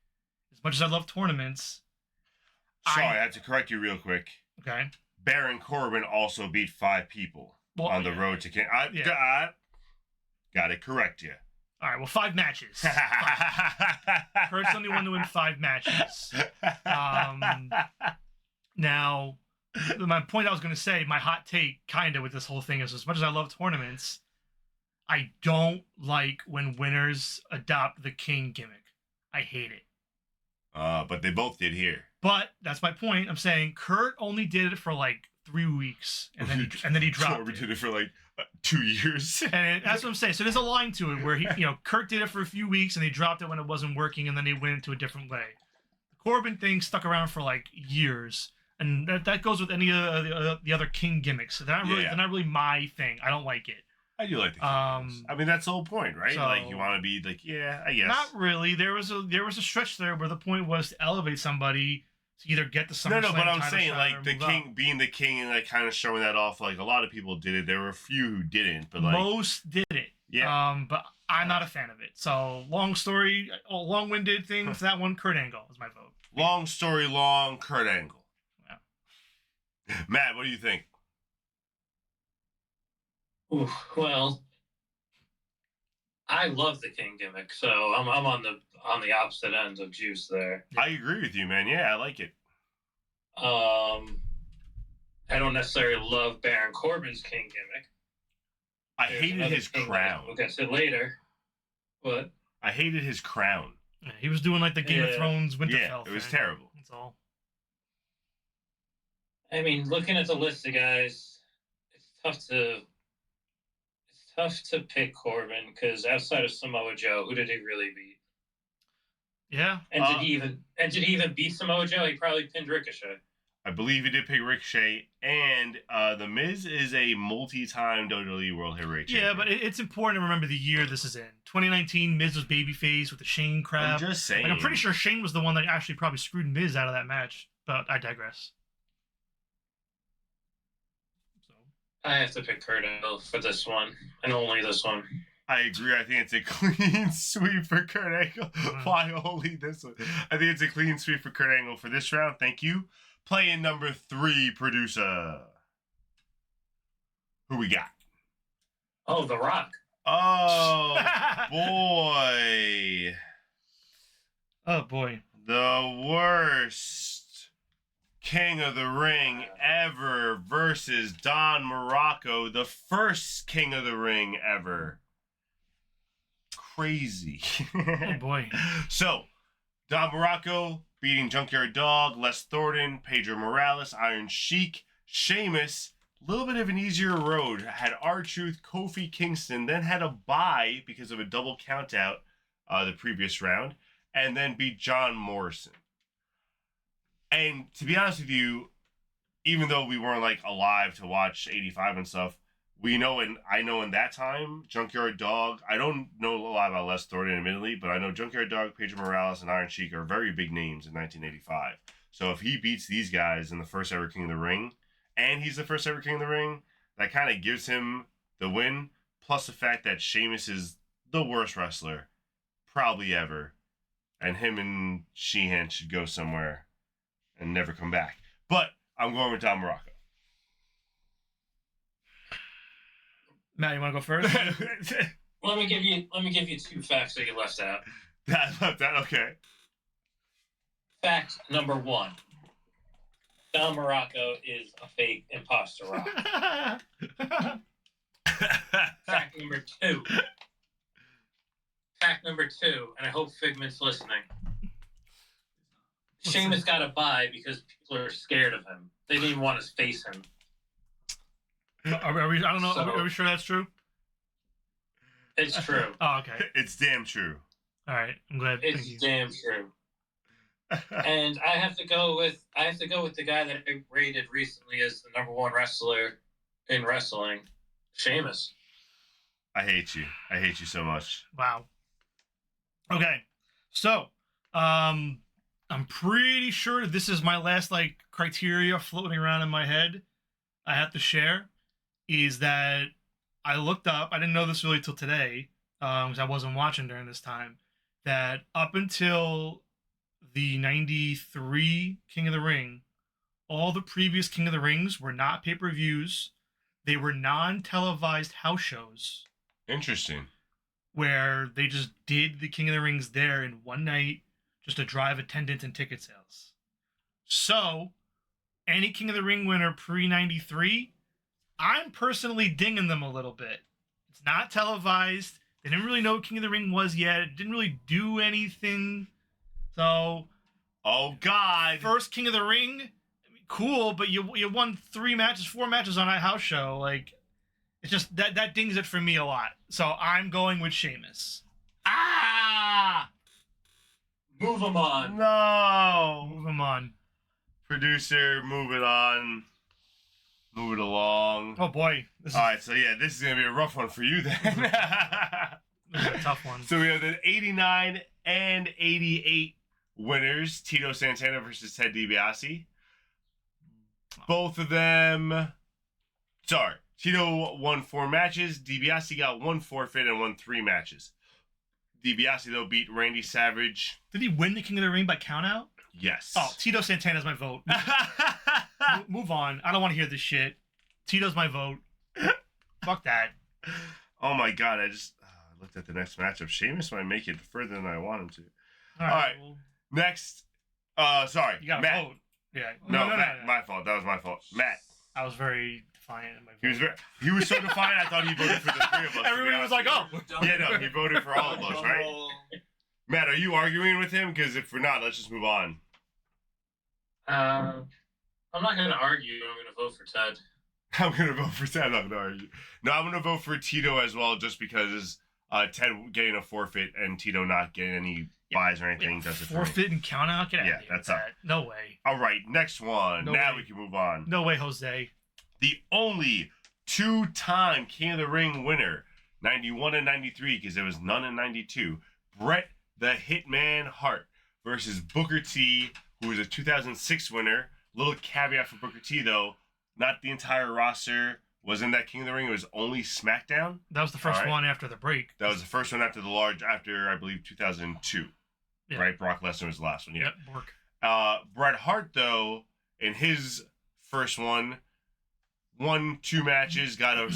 as much as I love tournaments, sorry, I have to correct you real quick. Okay. Baron Corbin also beat 5 people on the road to King. Got to correct you. All right, well, 5 matches. 5. Kurt's only one to win 5 matches. Now, my point I was going to say, my hot take kind of with this whole thing is, as much as I love tournaments, I don't like when winners adopt the king gimmick. I hate it. But they both did here. But that's my point. I'm saying Kurt only did it for like 3 weeks, and then he dropped Corbin did it for like 2 years. And that's what I'm saying. So there's a line to it where Kurt did it for a few weeks and he dropped it when it wasn't working, and then he went into a different way. Corbin thing stuck around for like years, and that goes with any of the other King gimmicks. They're not really my thing. I don't like it. I do like the King. I mean, that's the whole point, right? So, like you want to be like, I guess. Not really. There was a stretch there where the point was to elevate somebody to either get the SummerSlam. No, but I'm saying shot like the King up. being the King and like kind of showing that off. Like a lot of people did it. There were a few who didn't, but like most did it. Yeah. But I'm not a fan of it. So long-winded thing for that one. Kurt Angle is my vote. Long story long, Kurt Angle. Yeah. Matt, what do you think? Ooh, well, I love the King gimmick, so I'm on the opposite end of Juice there. I agree with you, man. Yeah, I like it. I don't necessarily love Baron Corbin's King gimmick. I hated his crown. We'll get to it later. What? I hated his crown. Yeah, he was doing like the Game of Thrones Winterfell. Yeah, it was terrible. That's all. I mean, looking at the list of guys, it's tough to pick Corbin because outside of Samoa Joe, who did he really beat? Yeah. And did he even beat Samoa Joe? He probably pinned Ricochet. I believe he did pick Ricochet, and The Miz is a multi-time WWE World Heavyweight Champion. Yeah, but it's important to remember the year this is in. 2019, Miz was babyface with the Shane crap. I'm just saying. Like, I'm pretty sure Shane was the one that actually probably screwed Miz out of that match, but I digress. So I have to pick Kurt Angle for this one, and only this one. I agree. I think it's a clean sweep for Kurt Angle. Why only this one? I think it's a clean sweep for Kurt Angle for this round. Thank you. Play-in number 3, producer. Who we got? Oh, The Rock. Oh, boy. Oh, boy. The worst King of the Ring ever versus Don Morocco, the first King of the Ring ever. Crazy. Oh, boy. So, Don Morocco beating Junkyard Dog, Les Thornton, Pedro Morales, Iron Sheik, Sheamus. A little bit of an easier road. Had R-Truth, Kofi Kingston, then had a bye because of a double countout the previous round, and then beat John Morrison. And to be honest with you, even though we weren't like alive to watch 85 and stuff, I know in that time, Junkyard Dog, I don't know a lot about Les Thornton admittedly, but I know Junkyard Dog, Pedro Morales, and Iron Sheik are very big names in 1985. So if he beats these guys in the first ever King of the Ring, and he's the first ever King of the Ring, that kind of gives him the win, plus the fact that Sheamus is the worst wrestler probably ever, and him and Sheehan should go somewhere and never come back. But I'm going with Don Morocco. Matt, you want to go first? Let me give you 2 facts that you left out. that okay. Fact number 1. Don Morocco is a fake imposter rock. Fact number 2. Fact number 2, and I hope Figment's listening. Sheamus got a bye because people are scared of him. They didn't even want to face him. Are we? I don't know. Are we sure that's true? It's true. Oh, okay. It's damn true. All right. I'm glad. It's damn true. And I have to go with the guy that I rated recently as the number 1 wrestler in wrestling, Sheamus. I hate you. I hate you so much. Wow. Okay. So, I'm pretty sure this is my last like criteria floating around in my head. I have to share is that I looked up. I didn't know this really till today because I wasn't watching during this time. That up until the 93 King of the Ring, all the previous King of the Rings were not pay-per-views. They were non-televised house shows. Interesting. Where they just did the King of the Rings there in one night just to drive attendance and ticket sales. So, any King of the Ring winner pre-93, I'm personally dinging them a little bit. It's not televised. They didn't really know what King of the Ring was yet. It didn't really do anything. So, oh God, first King of the Ring, cool, but you won 4 matches on a house show. Like, it's just that dings it for me a lot. So I'm going with Sheamus. Move them on. No. Move him on. Producer, move it on. Move it along. Oh boy, this is, All right, so yeah, this is gonna be a rough one for you then. this is a tough one. So we have the 89 and 88 winners, Tito Santana versus Ted DiBiase. Both of them. Sorry, Tito won 4 matches. DiBiase got 1 forfeit and won 3 matches. DiBiase though beat Randy Savage. Did he win the King of the Ring by countout? Yes. Oh, Tito Santana's my vote. Move on. I don't want to hear this shit. Tito's my vote. Fuck that. Oh my god, I just looked at the next matchup. Sheamus might make it further than I want him to. All All right. right. Well, Next, sorry, you got to Matt. vote. Yeah. No, Matt, my fault. That was my fault. Matt. I was very defiant in my vote. He was so defiant. I thought he voted for the 3 of us. to be Everybody was honest like, with oh. you. Yeah, no, he voted for all of us, right? Matt, are you arguing with him? Because if we're not, let's just move on. I'm not going to argue. I'm going to vote for Ted. I'm gonna vote for Ted. I'm not gonna argue. No, I'm gonna vote for Tito as well, just because Ted getting a forfeit and Tito not getting any buys or anything does it for me. Forfeit and count out? Get out Yeah, of here that's with up. that. No way. All right, next one. No now way. we can move on. No way, Jose. The only 2-time King of the Ring winner, 91 and 93, because there was none in 92. Bret the Hitman Hart versus Booker T, who was a 2006 winner. Little caveat for Booker T though, not the entire roster was in that King of the Ring. It was only SmackDown. That was the first All right. one after the break. That was the first one after I believe 2002. Yeah. Right? Brock Lesnar was the last one. Yeah. Yep, Bork. Bret Hart, though, in his first one, won 2 matches, got a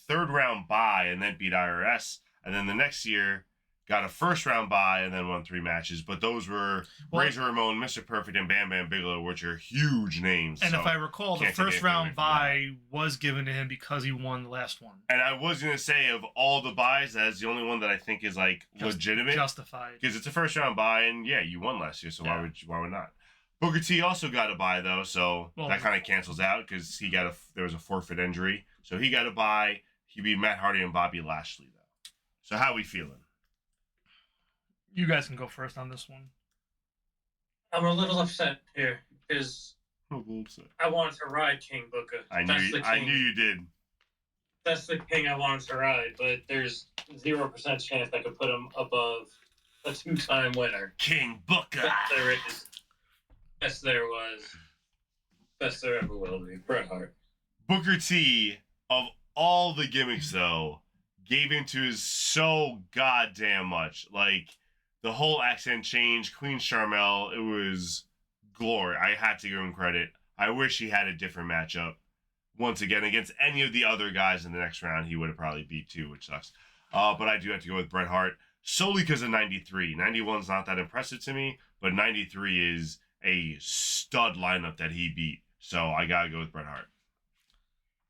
3rd round bye, and then beat IRS. And then the next year, got a 1st round bye, and then won 3 matches. But those were Razor Ramon, Mr. Perfect, and Bam Bam Bigelow, which are huge names. And so if I recall, the can't take first anything away round from bye was given to him because he won the last one. And I was going to say, of all the buys, that's the only one that I think is, like, legitimate. Justified. Because it's a 1st round bye, and yeah, you won last year, so Yeah. why would not? Booker T also got a bye though, so Well, that kind of cancels out because there was a forfeit injury, so he got a bye. He beat Matt Hardy and Bobby Lashley though. So how we feeling? You guys can go first on this one. I'm a little upset here because I'm a little upset. I wanted to ride King Booker. I knew you did. That's the king I wanted to ride, but there's 0% chance I could put him above a 2-time winner. King Booker. Best there is. Best there was. Best there ever will be. Bret Hart. Booker T, of all the gimmicks though, gave into his so goddamn much. Like the whole accent change, Queen Charmel, it was glory. I had to give him credit. I wish he had a different matchup. Once again, against any of the other guys in the next round, he would have probably beat too, which sucks. But I do have to go with Bret Hart solely because of 93. 91's not that impressive to me, but 93 is a stud lineup that he beat. So I gotta go with Bret Hart.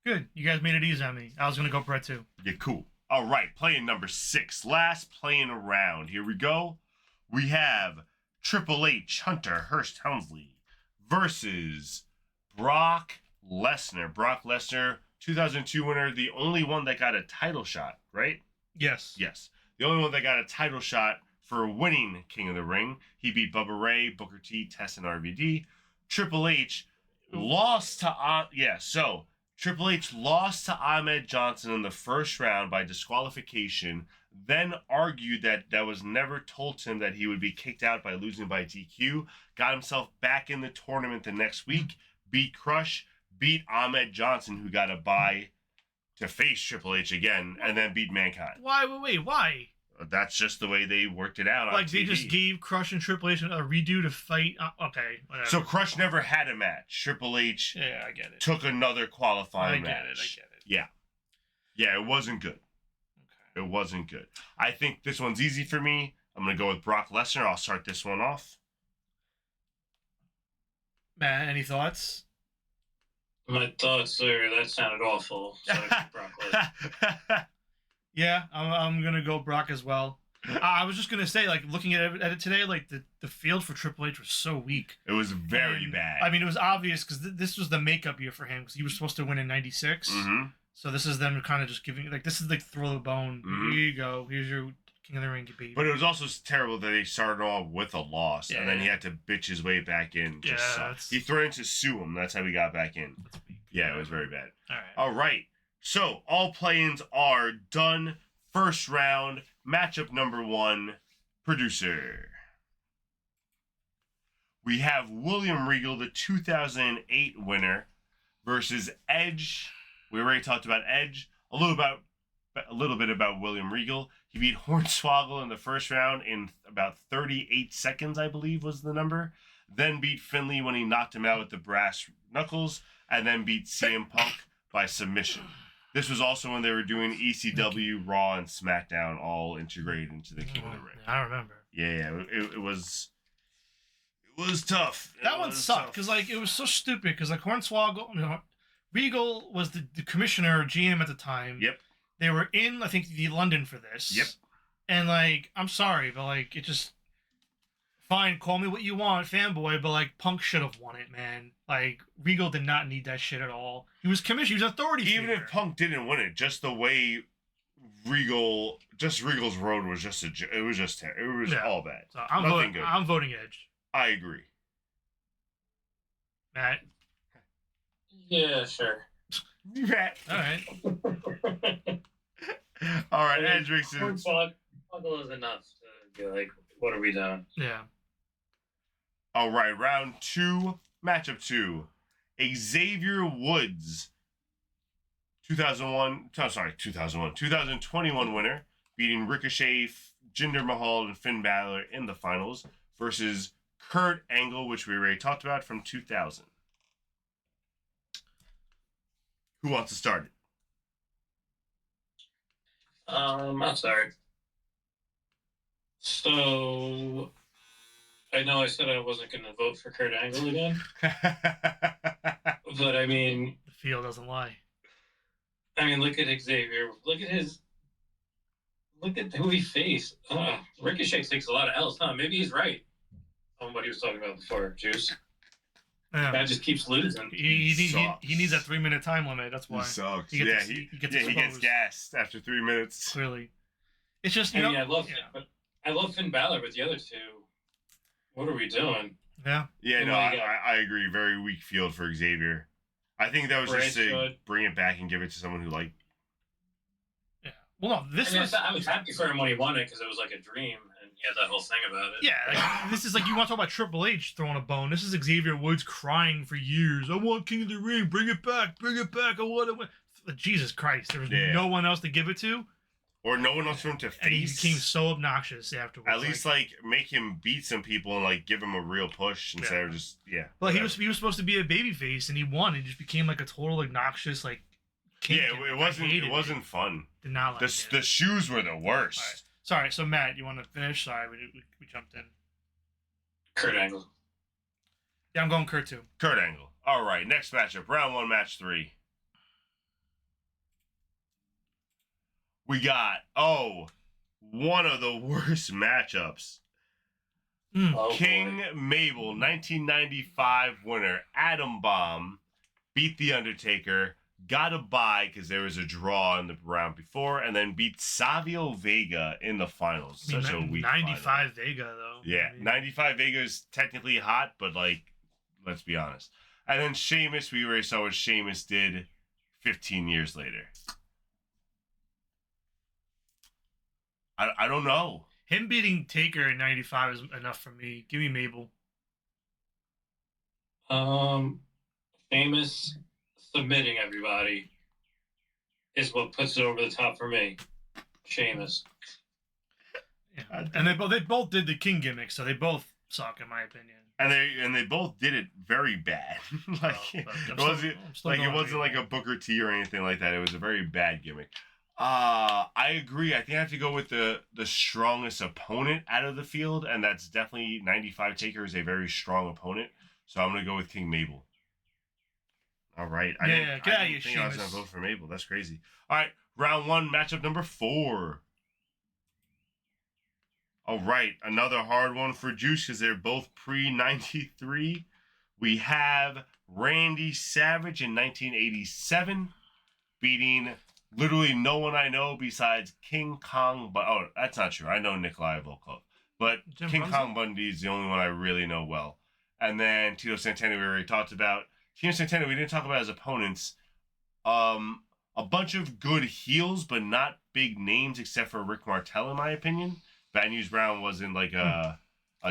Good. You guys made it easy on me. I was going to go Brett too. Yeah, cool. All right, playing number 6. Last playing around. Here we go. We have Triple H, Hunter Hearst Helmsley versus Brock Lesnar. Brock Lesnar, 2002 winner, the only one that got a title shot, right? Yes. Yes. The only one that got a title shot for winning King of the Ring. He beat Bubba Ray, Booker T, Test, and RVD. Triple H lost to... so Triple H lost to Ahmed Johnson in the first round by disqualification, then argued that that was never told to him that he would be kicked out by losing by DQ, got himself back in the tournament the next week, beat Crush, beat Ahmed Johnson, who got a bye to face Triple H again, and then beat Mankind. Why? That's just the way they worked it out on Like, TV. they just gave Crush and Triple H a redo to fight? Okay, whatever. So Crush never had a match. Triple H Yeah, I get it. took another qualifying I get match. it. Yeah, it wasn't good. Okay. It wasn't good. I think this one's easy for me. I'm going to go with Brock Lesnar. I'll start this one off. Matt, any thoughts? My thoughts are that sounded awful. So Brock Lesnar. Yeah, I'm gonna go Brock as well. I was just gonna say, like, looking at it today, like the field for Triple H was so weak. It was very And, bad. I mean, it was obvious because this was the makeup year for him because he was supposed to win in '96. Mm-hmm. So this is them kind of just giving, like, this is like throw the bone. Mhm. Here you go. Here's your King of the Ring baby. But it was also terrible that they started off with a loss, and then he had to bitch his way back in. He threatened to sue him. That's how he got back in. Yeah, it was very bad. All right. So, all play-ins are done. First round, matchup number 1, producer. We have William Regal, the 2008 winner, versus Edge. We already talked about Edge. A little bit about William Regal. He beat Hornswoggle in the first round in about 38 seconds, I believe was the number. Then beat Finley when he knocked him out with the brass knuckles, and then beat CM Punk by submission. This was also when they were doing ECW, Raw, and SmackDown all integrated into the King of the Ring. I remember. Yeah, it was tough. That one sucked because it was so stupid because Hornswoggle, Regal was the commissioner or GM at the time. Yep. They were in, I think, the London for this. Yep. And I'm sorry, but it just fine. Call me what you want, fanboy, but Punk should have won it, man. Regal did not need that shit at all. He was commissioner. He was authority. Even figure. if Punk didn't win it, just the way Regal's road was it was all bad. So I'm voting Edge. I agree. Matt. Yeah, sure. Matt. All right. All right, Edge makes it. Hornswoggle is enough to be what are we doing? Yeah. All right, round 2, matchup 2. Xavier Woods, 2021 winner, beating Ricochet, Jinder Mahal, and Finn Balor in the finals, versus Kurt Angle, which we already talked about, from 2000. Who wants to start it? I'm sorry. So, I know I said I wasn't going to vote for Kurt Angle again, but I mean, the field doesn't lie. Look at Xavier. Look at who he faced. Ricochet takes a lot of L's. Maybe he's right on what he was talking about before, Juice. Yeah. Guy just keeps losing. He needs that 3-minute time limit. That's why. He sucks. He gets gassed after 3 minutes. Clearly. It's just, I love Finn Balor, but the other two, what are we doing? Yeah. Yeah, no, I agree. Very weak field for Xavier. I think that was just to bring it back and give it to someone who Yeah. Well, no, I was happy for him when he won it because it was like a dream, and he had that whole thing about it. Yeah, this is you want to talk about Triple H throwing a bone. This is Xavier Woods crying for years. I want King of the Ring. Bring it back. I want it. Jesus Christ. There was no one else to give it to. Or no one else for him to face. And he became so obnoxious afterwards. At least make him beat some people and give him a real push instead of just Well, he was supposed to be a babyface and he won. He just became a total obnoxious it wasn't fun. Did not like the shoes were the worst. Right. Sorry, so Matt, you want to finish? Sorry, we jumped in. Kurt Angle. Yeah, I'm going Kurt too. Kurt Angle. All right, next matchup, round 1, match 3. We got, one of the worst matchups. King Mabel, 1995 winner, Adam Bomb, beat The Undertaker, got a bye because there was a draw in the round before, and then beat Savio Vega in the finals. Such a weak 95 final. Vega, though. Yeah, 95 Vega is technically hot, but, let's be honest. And then Sheamus, we already saw what Sheamus did 15 years later. I don't know. Him beating Taker in 95 is enough for me. Give me Mabel. Sheamus submitting everybody is what puts it over the top for me. Sheamus. Yeah. And they both did the King gimmick, so they both suck in my opinion. And they both did it very bad. It wasn't like a Booker T or anything like that. It was a very bad gimmick. I agree. I think I have to go with the strongest opponent out of the field, and that's definitely 95 Taker is a very strong opponent. So I'm gonna go with King Mabel. All right. Get out of here, I was Sheamus. gonna vote for Mabel. That's crazy. All right, round 1, matchup number 4. All right, another hard one for Juice because they're both pre-93. We have Randy Savage in 1987 beating Literally no one I know besides King Kong. But oh, that's not true. I know Nikolai Volkov, but Jim King Brunson? Kong Bundy is the only one I really know well. And then Tito Santana, we already talked about. Tito Santana, we didn't talk about his opponents. A bunch of good heels, but not big names except for Rick Martel, in my opinion. Bad News Brown wasn't like a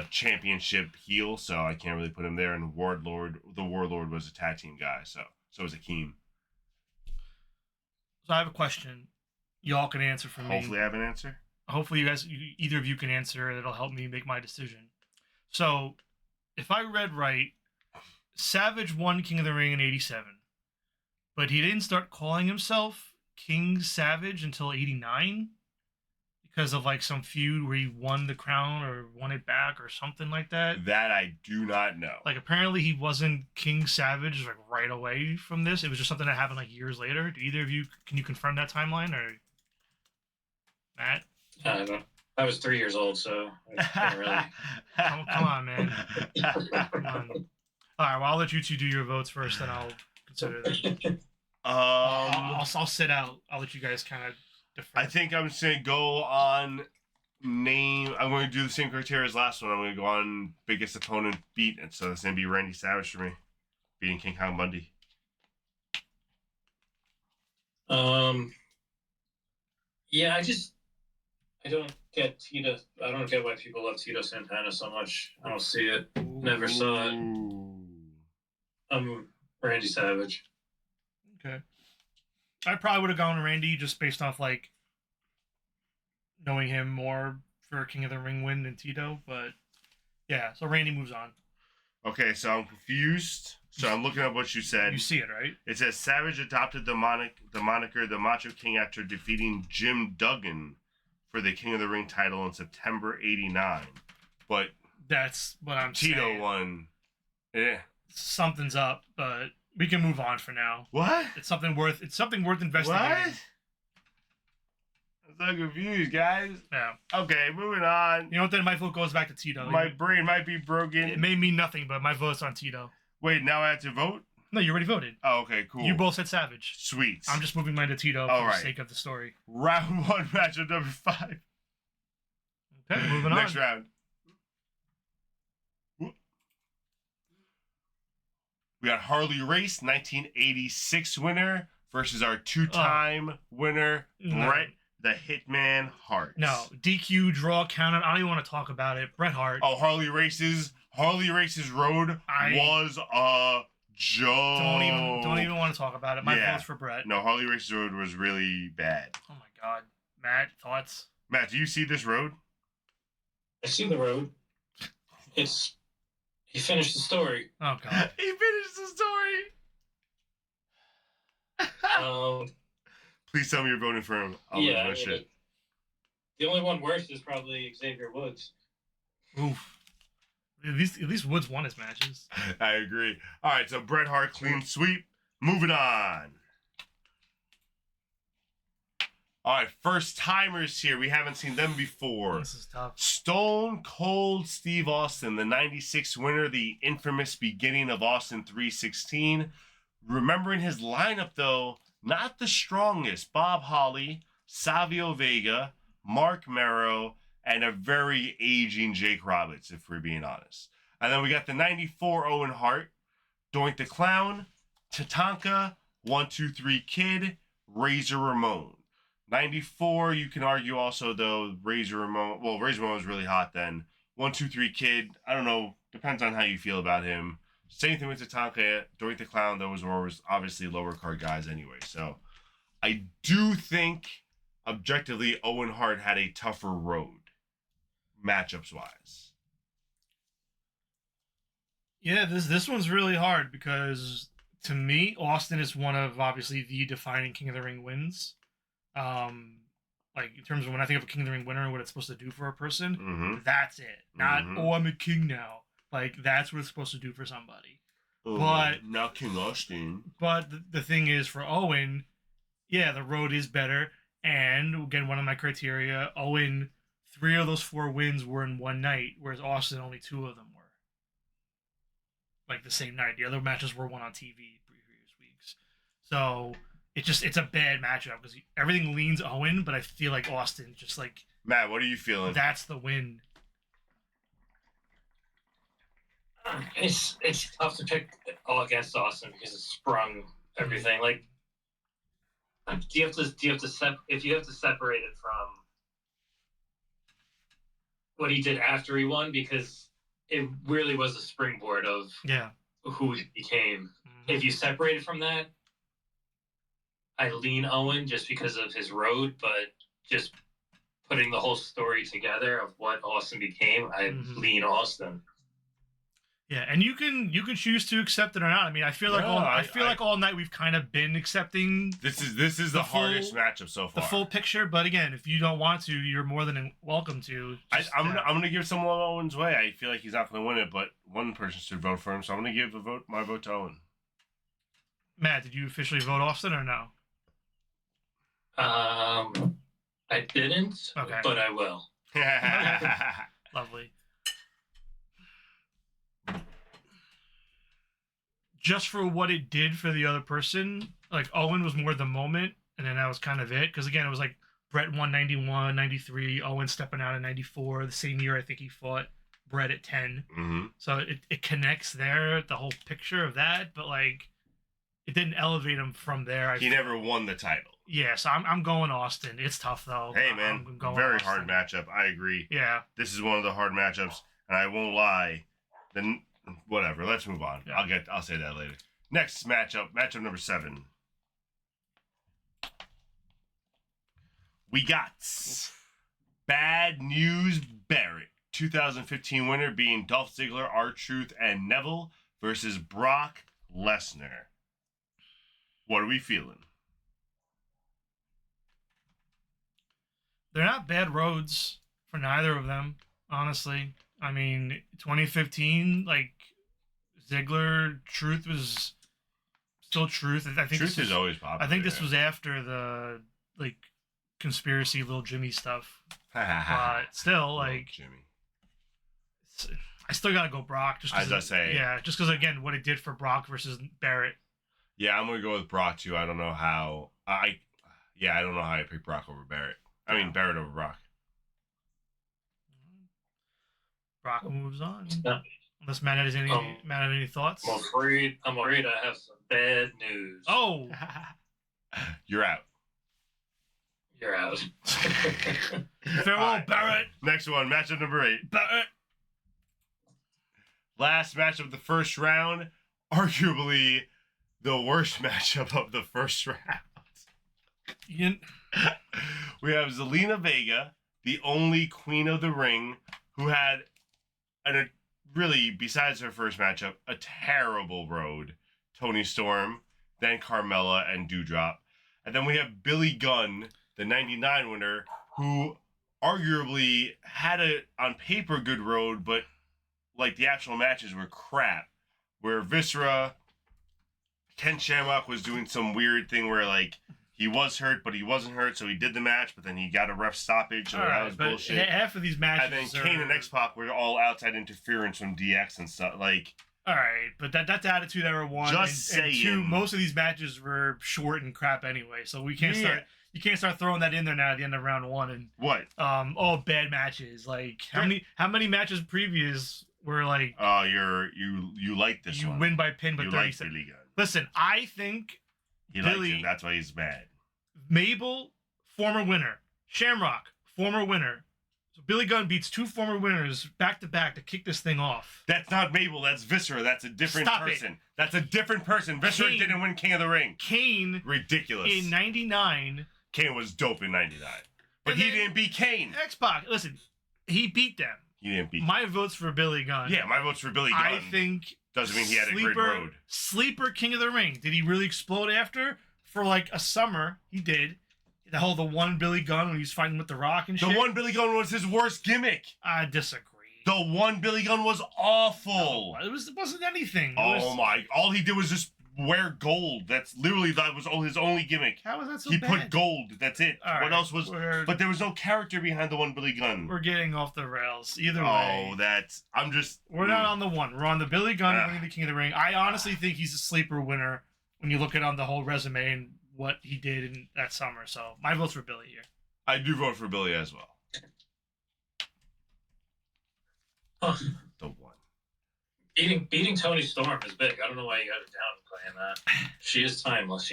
championship heel, so I can't really put him there. And the Warlord was a tag team guy, so was Akeem. So I have a question. Y'all can answer for me. Hopefully, I have an answer. Hopefully, either of you can answer, and it'll help me make my decision. So, if I read right, Savage won King of the Ring in '87, but he didn't start calling himself King Savage until '89 because of like some feud where he won the crown or won it back or something like that. That I do not know. Like apparently he wasn't King Savage like right away from this. It was just something that happened like years later. Do either of you can you confirm that timeline or Matt? I don't know. I was 3 years old, so I can't really. Come on, man. Come on. All right, well I'll let you two do your votes first, then I'll consider that. I'll sit out. I'll let you guys kind of defer. I think I'm just gonna go on name. I'm going to do the same criteria as last one. I'm going to go on biggest opponent beat, and so it's going to be Randy Savage for me, beating King Kong Bundy. Yeah, I don't get Tito. I don't get why people love Tito Santana so much. I don't see it. Never saw it. Randy Savage. Okay. I probably would have gone Randy just based off like knowing him more for King of the Ring win than Tito, but yeah, so Randy moves on. Okay, so I'm confused. So I'm looking at what you said. You see it, right? It says Savage adopted the moniker the Macho King after defeating Jim Duggan for the King of the Ring title in September '89. But that's what I'm Tito saying. won. Yeah. Something's up, but we can move on for now. What? It's something worth investigating. What? I'm so confused, guys. Yeah. Okay, moving on. You know what? Then my vote goes back to Tito. My brain might be broken. It may mean nothing, but my vote's on Tito. Wait, now I have to vote? No, you already voted. Oh, okay, cool. You both said Savage. Sweet. I'm just moving mine to Tito for the sake of the story. Round 1, matchup number 5. Okay, moving on. Next round. We got Harley Race, 1986 winner, versus our two-time winner, Bret the Hitman Hart. No, DQ, draw, countout. I don't even want to talk about it. Bret Hart. Oh, Harley Race's Road was a joke. Don't even want to talk about it. My vote's for Bret. No, Harley Race's Road was really bad. Oh my god. Matt, thoughts? Matt, do you see this road? I see the road. He finished the story. Oh god. He finished the story. Please tell me you're voting for him. Yeah. The only one worse is probably Xavier Woods. Oof. At least Woods won his matches. I agree. All right, so Bret Hart clean sweep. Moving on. All right, first timers here. We haven't seen them before. This is tough. Stone Cold Steve Austin, the 96 winner, the infamous beginning of Austin 316. Remembering his lineup, though, not the strongest. Bob Holly, Savio Vega, Mark Merrow, and a very aging Jake Roberts, if we're being honest. And then we got the 94 Owen Hart, Doink the Clown, Tatanka, 123 Kid, Razor Ramon. 94, you can argue also, though, Razor Ramon was really hot then. 123 Kid, I don't know, depends on how you feel about him. Same thing with Tatanka, Doink the Clown, those were obviously lower card guys anyway. So I do think, objectively, Owen Hart had a tougher road, matchups-wise. Yeah, this one's really hard because, to me, Austin is one of, obviously, the defining King of the Ring wins. Like in terms of when I think of a King of the Ring winner and what it's supposed to do for a person, that's it. Not oh, I'm a king now. Like that's what it's supposed to do for somebody. But not King Austin. But the thing is, for Owen, yeah, the road is better. And again, one of my criteria, Owen, 3 of those 4 wins were in one night, whereas Austin only 2 of them were. Like the same night. The other matches were won on TV previous weeks. So it's a bad matchup because everything leans Owen, but I feel like Austin just like Matt, what are you feeling? that's the win. It's tough to pick all against Austin because it sprung everything. Like, do you have to if you have to separate it from what he did after he won, because it really was a springboard of who he became. If you separate it from that, I lean Owen just because of his road, but just putting the whole story together of what Austin became, I lean Austin. Yeah, and you can choose to accept it or not. I mean, I feel like all night we've kind of been accepting. This is the hardest matchup so far. The full picture, but again, if you don't want to, you're more than welcome to. I'm gonna give some love Owen's way. I feel like he's not gonna win it, but one person should vote for him, so I'm gonna give my vote to Owen. Matt, did you officially vote Austin or no? I didn't, but I will. Lovely. Just for what it did for the other person, like Owen was more the moment, and then that was kind of it. Because again, it was like Brett won 91, 93, Owen stepping out in 94. The same year, I think he fought Brett at 10. Mm-hmm. So it connects there, the whole picture of that, but like it didn't elevate him from there. He never won the title. Yeah, so I'm going Austin. It's tough though. Hey man, very hard matchup. I agree. Yeah, this is one of the hard matchups, and I won't lie. Then whatever. Let's move on. Yeah. I'll say that later. Next matchup number 7. We got Bad News Barrett, 2015 winner, being Dolph Ziggler, R-Truth, and Neville versus Brock Lesnar. What are we feeling? They're not bad roads for neither of them, honestly. I mean, 2015, like Ziggler, Truth was still Truth. I think Truth is always popular. I think this was after the like conspiracy Lil Jimmy stuff. But still, like Jimmy, I still gotta go Brock. Just as I say, yeah, just because again, what it did for Brock versus Barrett. Yeah, I'm gonna go with Brock too. I don't know how I don't know how I pick Brock over Barrett. I mean Barrett over Brock. Brock moves on. Yeah. Unless Matt has any thoughts. I'm afraid I have some bad news. Oh, you're out. You're out. Farewell, Barrett. Next one, matchup number 8. Barrett. Last match of the first round, arguably the worst matchup of the first round. We have Zelina Vega, the only queen of the ring, who had really, besides her first matchup, a terrible road. Toni Storm, then Carmella and Doudrop. And then we have Billy Gunn, the 99 winner, who arguably had a, on paper, good road, but like the actual matches were crap. Where Viscera, Ken Shamrock was doing some weird thing where like he was hurt, but he wasn't hurt, so he did the match, but then he got a ref stoppage, so that was bullshit. Half of these matches, and then Kane and X-Pac were all outside interference from DX and stuff. Like, all right, but that's attitude era 1. Just and saying. 2, most of these matches were short and crap anyway, so we can't start. You can't start throwing that in there now at the end of round 1 and what? All bad matches. Like how many matches previous were like? Oh, you like this you one. You win by pin, but you 30 like seconds. Billy Gunn. Listen, I think he likes him. That's why he's mad. Mabel, former winner. Shamrock, former winner. So Billy Gunn beats 2 former winners back to back to kick this thing off. That's not Mabel. That's Viscera. That's a different person. That's a different person. Viscera didn't win King of the Ring. Kane. Ridiculous. In 99. Kane was dope in 99. But he didn't beat Kane. X-Pac, listen, he beat them. He didn't beat My vote's for Billy Gunn. Yeah, my vote's for Billy Gunn. I think... Doesn't mean he had a great road. Sleeper King of the Ring. Did he really explode after? For like a summer, he did. The one Billy Gunn when he was fighting with The Rock and shit. The one Billy Gunn was his worst gimmick. I disagree. The one Billy Gunn was awful. No, it wasn't anything. All he did was just wear gold. That was his only gimmick. How was that so bad? He put gold. That's it. All what else was? But there was no character behind the one Billy Gunn. We're getting off the rails. Either way. We're not on the one. We're on the Billy Gunn winning the King of the Ring. I honestly think he's a sleeper winner when you look at on the whole resume and what he did in that summer. So my vote's for Billy here. I do vote for Billy as well. Huh. The one. Beating Tony Storm is big. I don't know why you got it down playing that. She is timeless.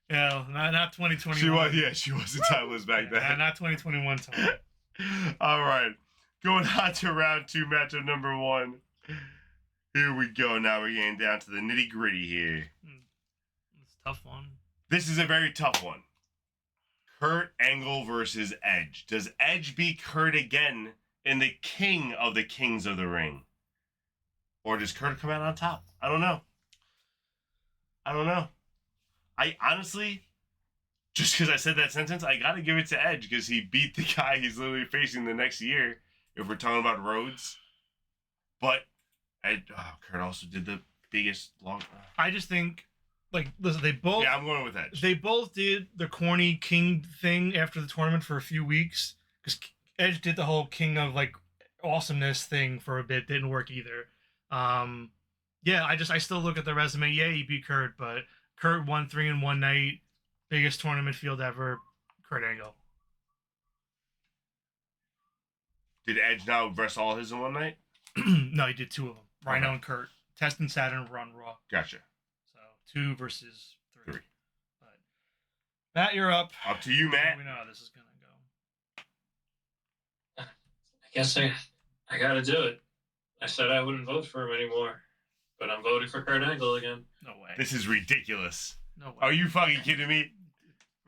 Yeah, not 2021. She was, yeah, she wasn't timeless back Yeah, then. not 2021 Tony. All right, going on to round 2, matchup number 1. Here we go. Now we're getting down to the nitty gritty here. It's a tough one. This is a very tough one. Kurt Angle versus Edge. Does Edge beat Kurt again in the King of the Kings of the Ring? Or does Kurt come out on top? I don't know. I honestly, just because I said that sentence, I got to give it to Edge because he beat the guy he's literally facing the next year, if we're talking about Rhodes. But Kurt also did the biggest long... I just think, like, listen, they both... Yeah, I'm going with Edge. They both did the corny King thing after the tournament for a few weeks. Because Edge did the whole King of, like, awesomeness thing for a bit. Didn't work either. Yeah, I still look at the resume. Yeah, he beat Kurt, but Kurt won 3 in one night. Biggest tournament field ever. Kurt Angle. Did Edge now wrestle all his in one night? No, he did 2 of them. Rhino Okay. and Kurt. Test and Saturn were on Raw. Gotcha. So 2 versus 3. 3. But Matt, you're up. Up to you, Matt. We know how this is gonna go. I guess I got to do it. I said I wouldn't vote for him anymore, but I'm voting for Kurt Angle again. No way. This is ridiculous. No way. Are you fucking kidding me?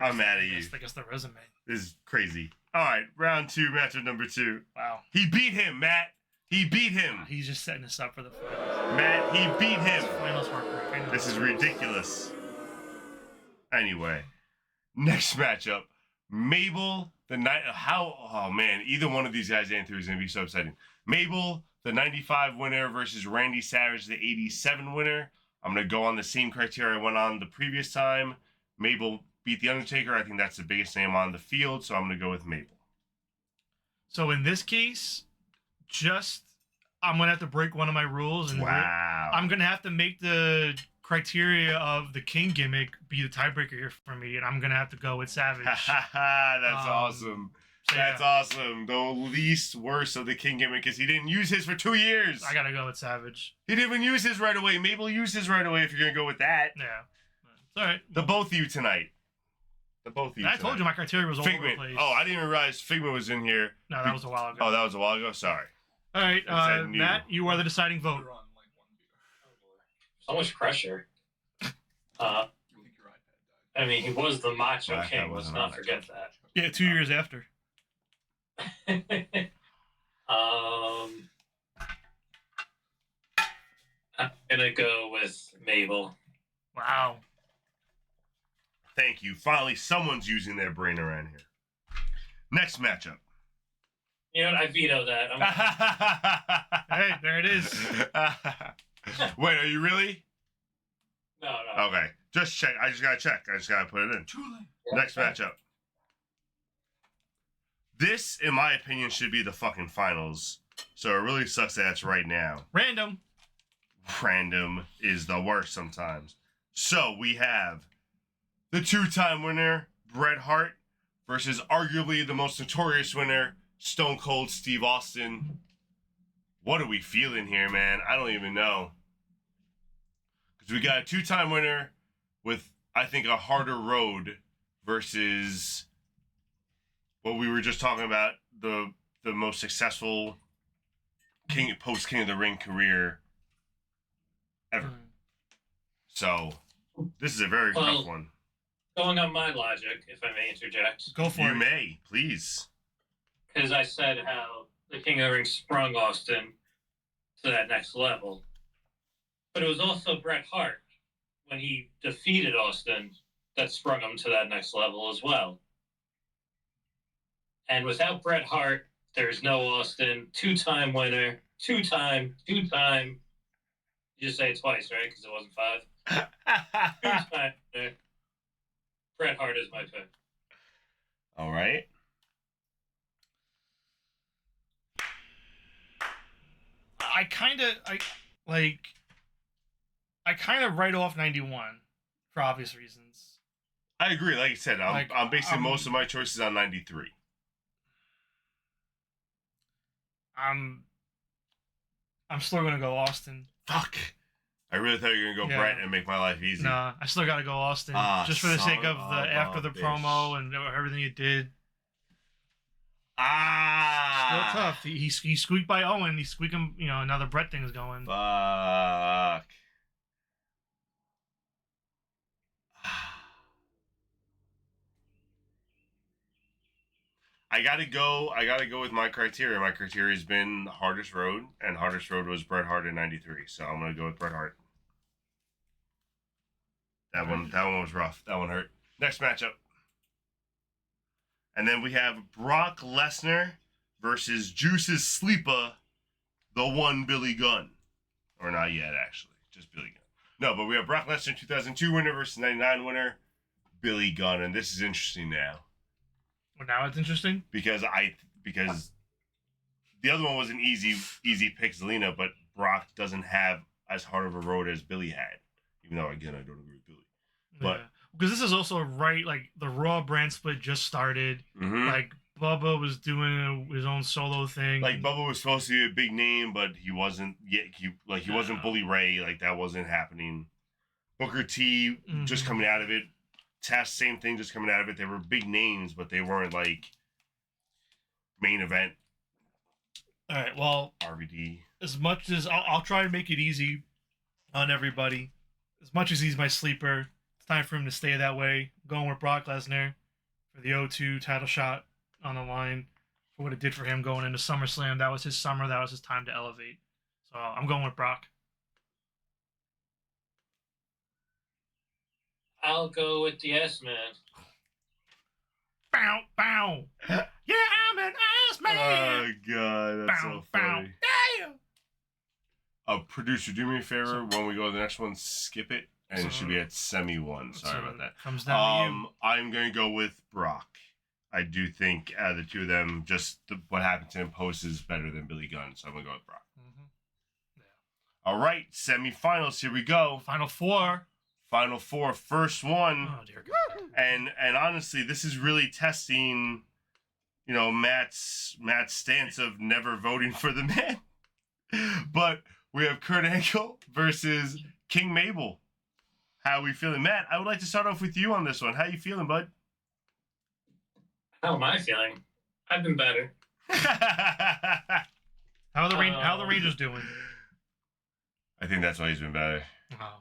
I'm mad at you. I guess the resume. This is crazy. All right, round 2, matchup number 2. Wow. He beat him, Matt. He beat him. He's just setting us up for the finals. Matt, he beat him. Finals heartbreak. I know. This is ridiculous. Anyway, next matchup. Mabel, the night. Oh man, either one of these guys' answer is going to be so upsetting. Mabel, the 95 winner versus Randy Savage, the 87 winner. I'm going to go on the same criteria I went on the previous time. Mabel beat The Undertaker. I think that's the biggest name on the field, so I'm going to go with Mabel. So in this case, I'm going to have to break one of my rules. And Wow. I'm going to have to make the criteria of the King gimmick be the tiebreaker here for me, and I'm going to have to go with Savage. That's awesome. So That's yeah, awesome. The least worst of the King gimmick because he didn't use his for 2 years. I got to go with Savage. He didn't even use his right away. Mabel used his right away if you're going to go with that. Yeah. It's all right. The both of you tonight. I told you my criteria was all over the Figment. place. Oh, I didn't even realize Figment was in here. No, that was a while ago. Oh, that was a while ago? Sorry. All right, said new. Matt, you are the deciding vote. You're on like one beer. So much pressure. I think your iPad died. I mean, he was the Macho That King. Let's wasn't not on forget that. that. Yeah, 2 years after. I'm gonna go with Mabel. Wow. Thank you. Finally, someone's using their brain around here. Next matchup. You know what? I veto that. Hey, there it is. Wait, are you really? No. Okay. Just check. I just got to check. I just got to put it in. Truly. Next matchup. This, in my opinion, should be the fucking finals. So it really sucks that it's right now. Random. Random is the worst sometimes. So we have the 2-time winner, Bret Hart, versus arguably the most notorious winner, Stone Cold Steve Austin. What are we feeling here, man? I don't even know. Because we got a 2-time winner with, I think, a harder road versus what we were just talking about, the most successful post-King of the Ring career ever. So, this is a very tough one. Going on my logic, if I may interject, Go for You it. may, please. because I said how the King of the Ring sprung Austin to that next level. But it was also Bret Hart, when he defeated Austin, that sprung him to that next level as well. And without Bret Hart, there's no Austin. 2-time winner. Two-time. You just say it twice, right? Because it wasn't 5. 2-time winner. Bret Hart is my pick. All right. I kind of write off 91 for obvious reasons. I agree. Like I said, I'm basing I'm- most of my choices on 93. I'm still gonna go Austin. Fuck. I really thought you were gonna go Yeah. Brett and make my life easy. Nah, I still gotta go Austin, just for the sake of the after the promo and everything he did. Still tough. He squeaked by Owen. He's squeaking. Now the Brett thing's going. Fuck. I gotta go with my criteria. My criteria has been hardest road, and hardest road was Bret Hart in '93. So I'm gonna go with Bret Hart. That one was rough. That one hurt. Next matchup. And then we have Brock Lesnar versus Juice's Sleeper, the one Billy Gunn. Or not yet, actually. Just Billy Gunn. No, but we have Brock Lesnar 2002 winner versus 99 winner, Billy Gunn. And this is interesting now. Well, now it's interesting. Because the other one was an easy pick, Zelina, but Brock doesn't have as hard of a road as Billy had. Even though, again, I don't agree with Billy. But because this is also right, like the Raw brand split just started. mm-hmm. Like Bubba was doing his own solo thing. Like Bubba was supposed to be a big name, but he wasn't yet. He wasn't Bully Ray. Like that wasn't happening. Booker T just coming out of it. Test, same thing, just coming out of it. They were big names, but they weren't like main event. All right. Well, RVD. as much as I'll try to make it easy on everybody. As much as he's my sleeper, it's time for him to stay that way. I'm going with Brock Lesnar for the O2 title shot on the line for what it did for him going into SummerSlam. That was his summer. That was his time to elevate. So I'm going with Brock. I'll go with the S-Man. Bow, bow. Yeah, I'm an ass man. Oh god, that's so funny. Damn. Producer, do me a favor. When we go to the next one, skip it, and it should be at semi one. Sorry about that. Comes down to you. I'm going to go with Brock. I do think the two of them, just what happened to him post is better than Billy Gunn, so I'm going to go with Brock. Mm-hmm. Yeah. All right, semifinals. Here we go. Final four. Final four, first one. Oh dear God. And honestly, this is really testing, Matt's stance of never voting for the man. But we have Kurt Angle versus King Mabel. How are we feeling, Matt? I would like to start off with you on this one. How you feeling, bud? How am I feeling? I've been better. How are the Rangers doing? I think that's why he's been better. Oh.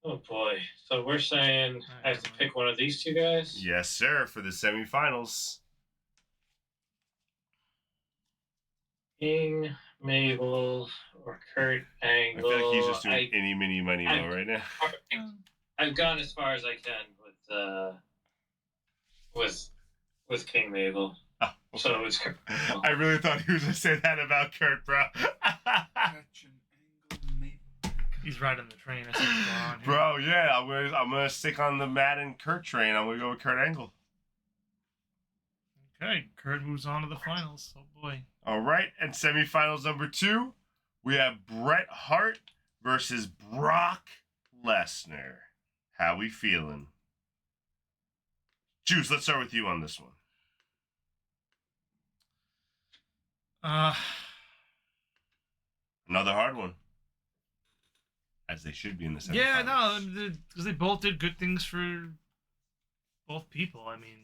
Oh boy. So we're saying I have to pick one of these two guys? Yes, sir, for the semifinals. King, Mabel, or Kurt Angle. I feel like he's just doing any, mini, money, mo right now. I've gone as far as I can with King Mabel. Oh, okay. So it's Kurt. I really thought he was going to say that about Kurt, bro. He's riding the train. I see what's going on here. Bro, yeah, I'm gonna stick on the Matt and Kurt train. I'm gonna go with Kurt Angle. Okay, Kurt moves on to the finals. Oh boy. All right, and semifinals number 2, we have Bret Hart versus Brock Lesnar. How we feeling? Juice, let's start with you on this one. Another hard one. As they should be in the semifinals. Yeah, no, because they both did good things for both people. I mean,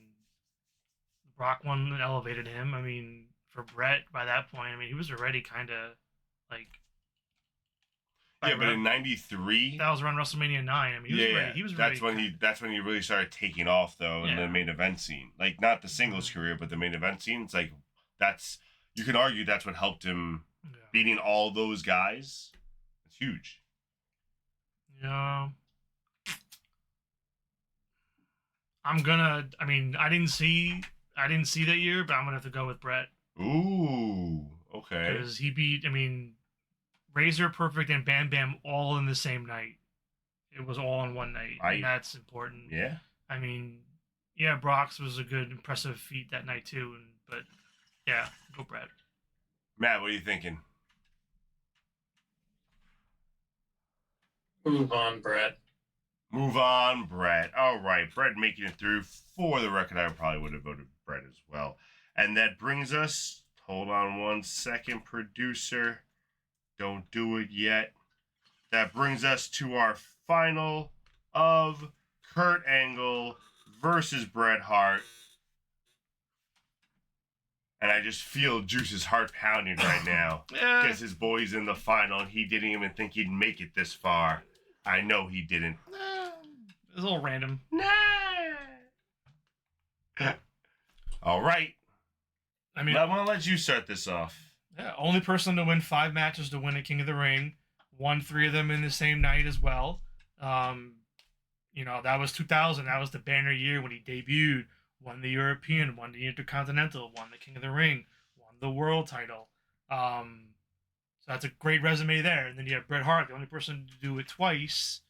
Brock won and elevated him. I mean, for Bret, by that point, he was already kind of like. Yeah, but in '93, that was around WrestleMania 9. He was ready. That's when he really started taking off, though, in the main event scene. Like, not the singles career, but the main event scene. It's like you can argue that's what helped him beating all those guys. It's huge. Yeah. I didn't see that year, but I'm gonna have to go with Bret. Ooh, okay. Because he beat, Razor, Perfect, and Bam Bam all in the same night. It was all in one night, and that's important. Yeah. Brock's was a good, impressive feat that night too, but yeah, go Bret. Matt, what are you thinking? Move on, Bret. Move on, Brett. All right, Brett making it through. For the record, I probably would have voted Brett as well. And that brings us, hold on one second, producer. Don't do it yet. That brings us to our final of Kurt Angle versus Bret Hart. And I just feel Juice's heart pounding right now. Yeah. Because his boy's in the final and he didn't even think he'd make it this far. I know he didn't. It was a little random. Nah. All right. I mean, I'm going to let you start this off. yeah, only person to win 5 matches to win a King of the Ring. Won 3 of them in the same night as well. You know, that was 2000. That was the banner year when he debuted. Won the European, won the Intercontinental, won the King of the Ring, won the World title. So that's a great resume there. And then you have Bret Hart, the only person to do it twice.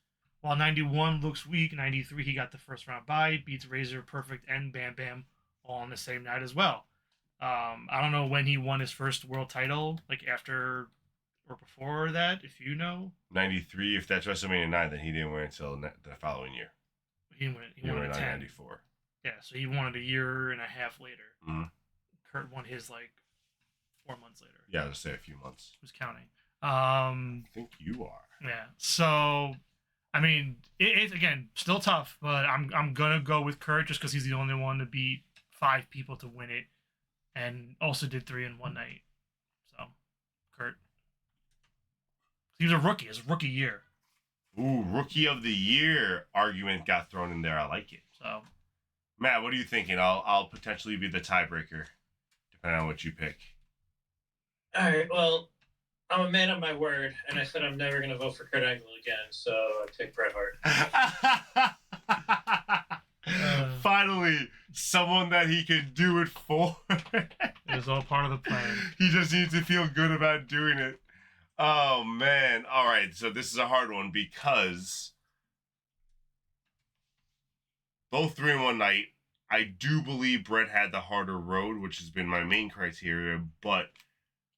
While 91 looks weak, 93 he got the first round bye, beats Razor, Perfect, and Bam Bam all on the same night as well. I don't know when he won his first world title, like after or before that, if you know. 93, if that's WrestleMania 9, then he didn't win until the following year. He won He won in in 10. 94. Yeah, so he won it a year and a half later. Mm-hmm. Kurt won his like 4 months later. Yeah, I'll say a few months. Who's counting? I think you are. Yeah. So, I mean, it's again still tough, but I'm gonna go with Kurt just because he's the only one to beat 5 people to win it, and also did 3 in one night. So, Kurt. He was a rookie. His rookie year. Ooh, Rookie of the Year argument got thrown in there. I like it. So, Matt, what are you thinking? I'll potentially be the tiebreaker, depending on what you pick. All right. Well, I'm a man of my word, and I said I'm never going to vote for Kurt Angle again, so I pick Bret Hart. Finally, someone that he could do it for. it was all part of the plan. He just needs to feel good about doing it. Oh, man. All right, so this is a hard one because both 3 in one night. I do believe Brett had the harder road, which has been my main criteria, but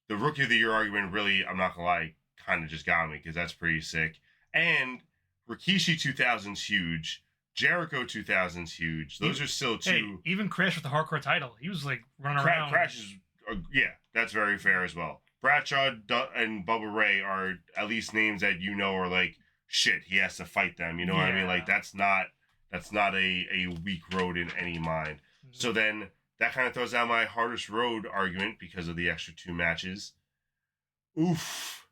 the Rookie of the Year argument really, I'm not going to lie, kind of just got me because that's pretty sick. And Rikishi 2000's huge. Jericho 2000's huge. Those are still 2. Hey, even Crash with the hardcore title, he was like running around. Crash is, yeah, that's very fair as well. Bradshaw and Bubba Ray are at least names that you know are like, shit, he has to fight them. You know what I mean? Yeah. Like, that's not a weak road in any mind. Mm-hmm. So then that kind of throws out my hardest road argument because of the extra 2 matches. Oof.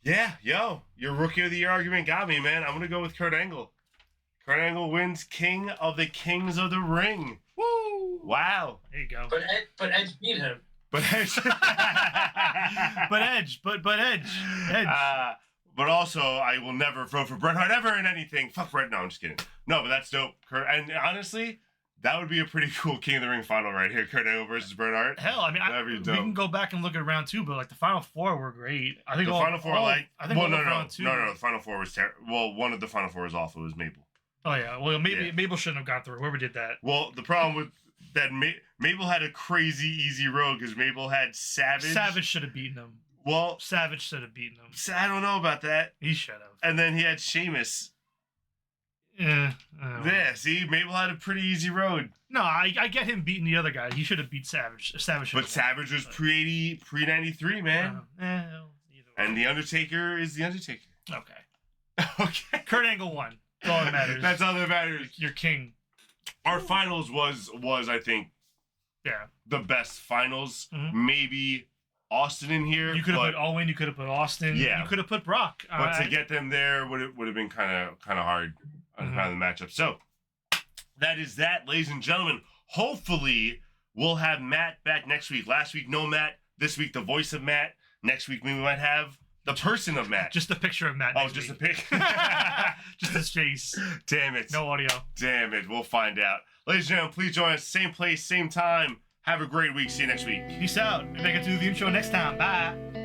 Yeah, yo, your Rookie of the Year argument got me, man. I'm going to go with Kurt Angle. Kurt Angle wins King of the Kings of the Ring. Woo! Wow. There you go. But Edge beat him. But Edge. but Edge. But also, I will never vote for Bret Hart ever in anything. Fuck Bret. No, I'm just kidding. No, but that's dope. Kurt, and honestly, that would be a pretty cool King of the Ring final right here. Kurt Angle versus Bret Hart. Hell, I mean, we can go back and look at round 2, but like the final 4 were great. I think the final 4, I think well, no, round 2. the final 4 was terrible. Well, one of the final 4 was awful. It was Mabel. Oh yeah, well Mabel shouldn't have gone through. Whoever did that. Well, the problem with that, Mabel had a crazy easy road because Mabel had Savage. Savage should have beaten him. Well, Savage should have beaten him. I don't know about that. He should have. And then he had Sheamus. Yeah. Yeah, see, Mabel had a pretty easy road. No, I get him beating the other guy. He should have beat Savage. But Savage was pre-93, man. And The Undertaker is The Undertaker. Okay. Okay. Kurt Angle won. That's all that matters. That's all that matters. You're king. Our finals was I think the best finals. Mm-hmm. Maybe Austin in here. You could have put Owen. You could have put Austin. Yeah. You could have put Brock. But to get them there would have been kind of hard on the matchup. So that is that, ladies and gentlemen. Hopefully we'll have Matt back next week. Last week no Matt. This week the voice of Matt. Next week we might have the person of Matt. Just a picture of Matt. Oh, just a pic. Just his face. Damn it. No audio. Damn it. We'll find out. Ladies and gentlemen, please join us. Same place, same time. Have a great week. See you next week. Peace out. Make it to the intro next time. Bye.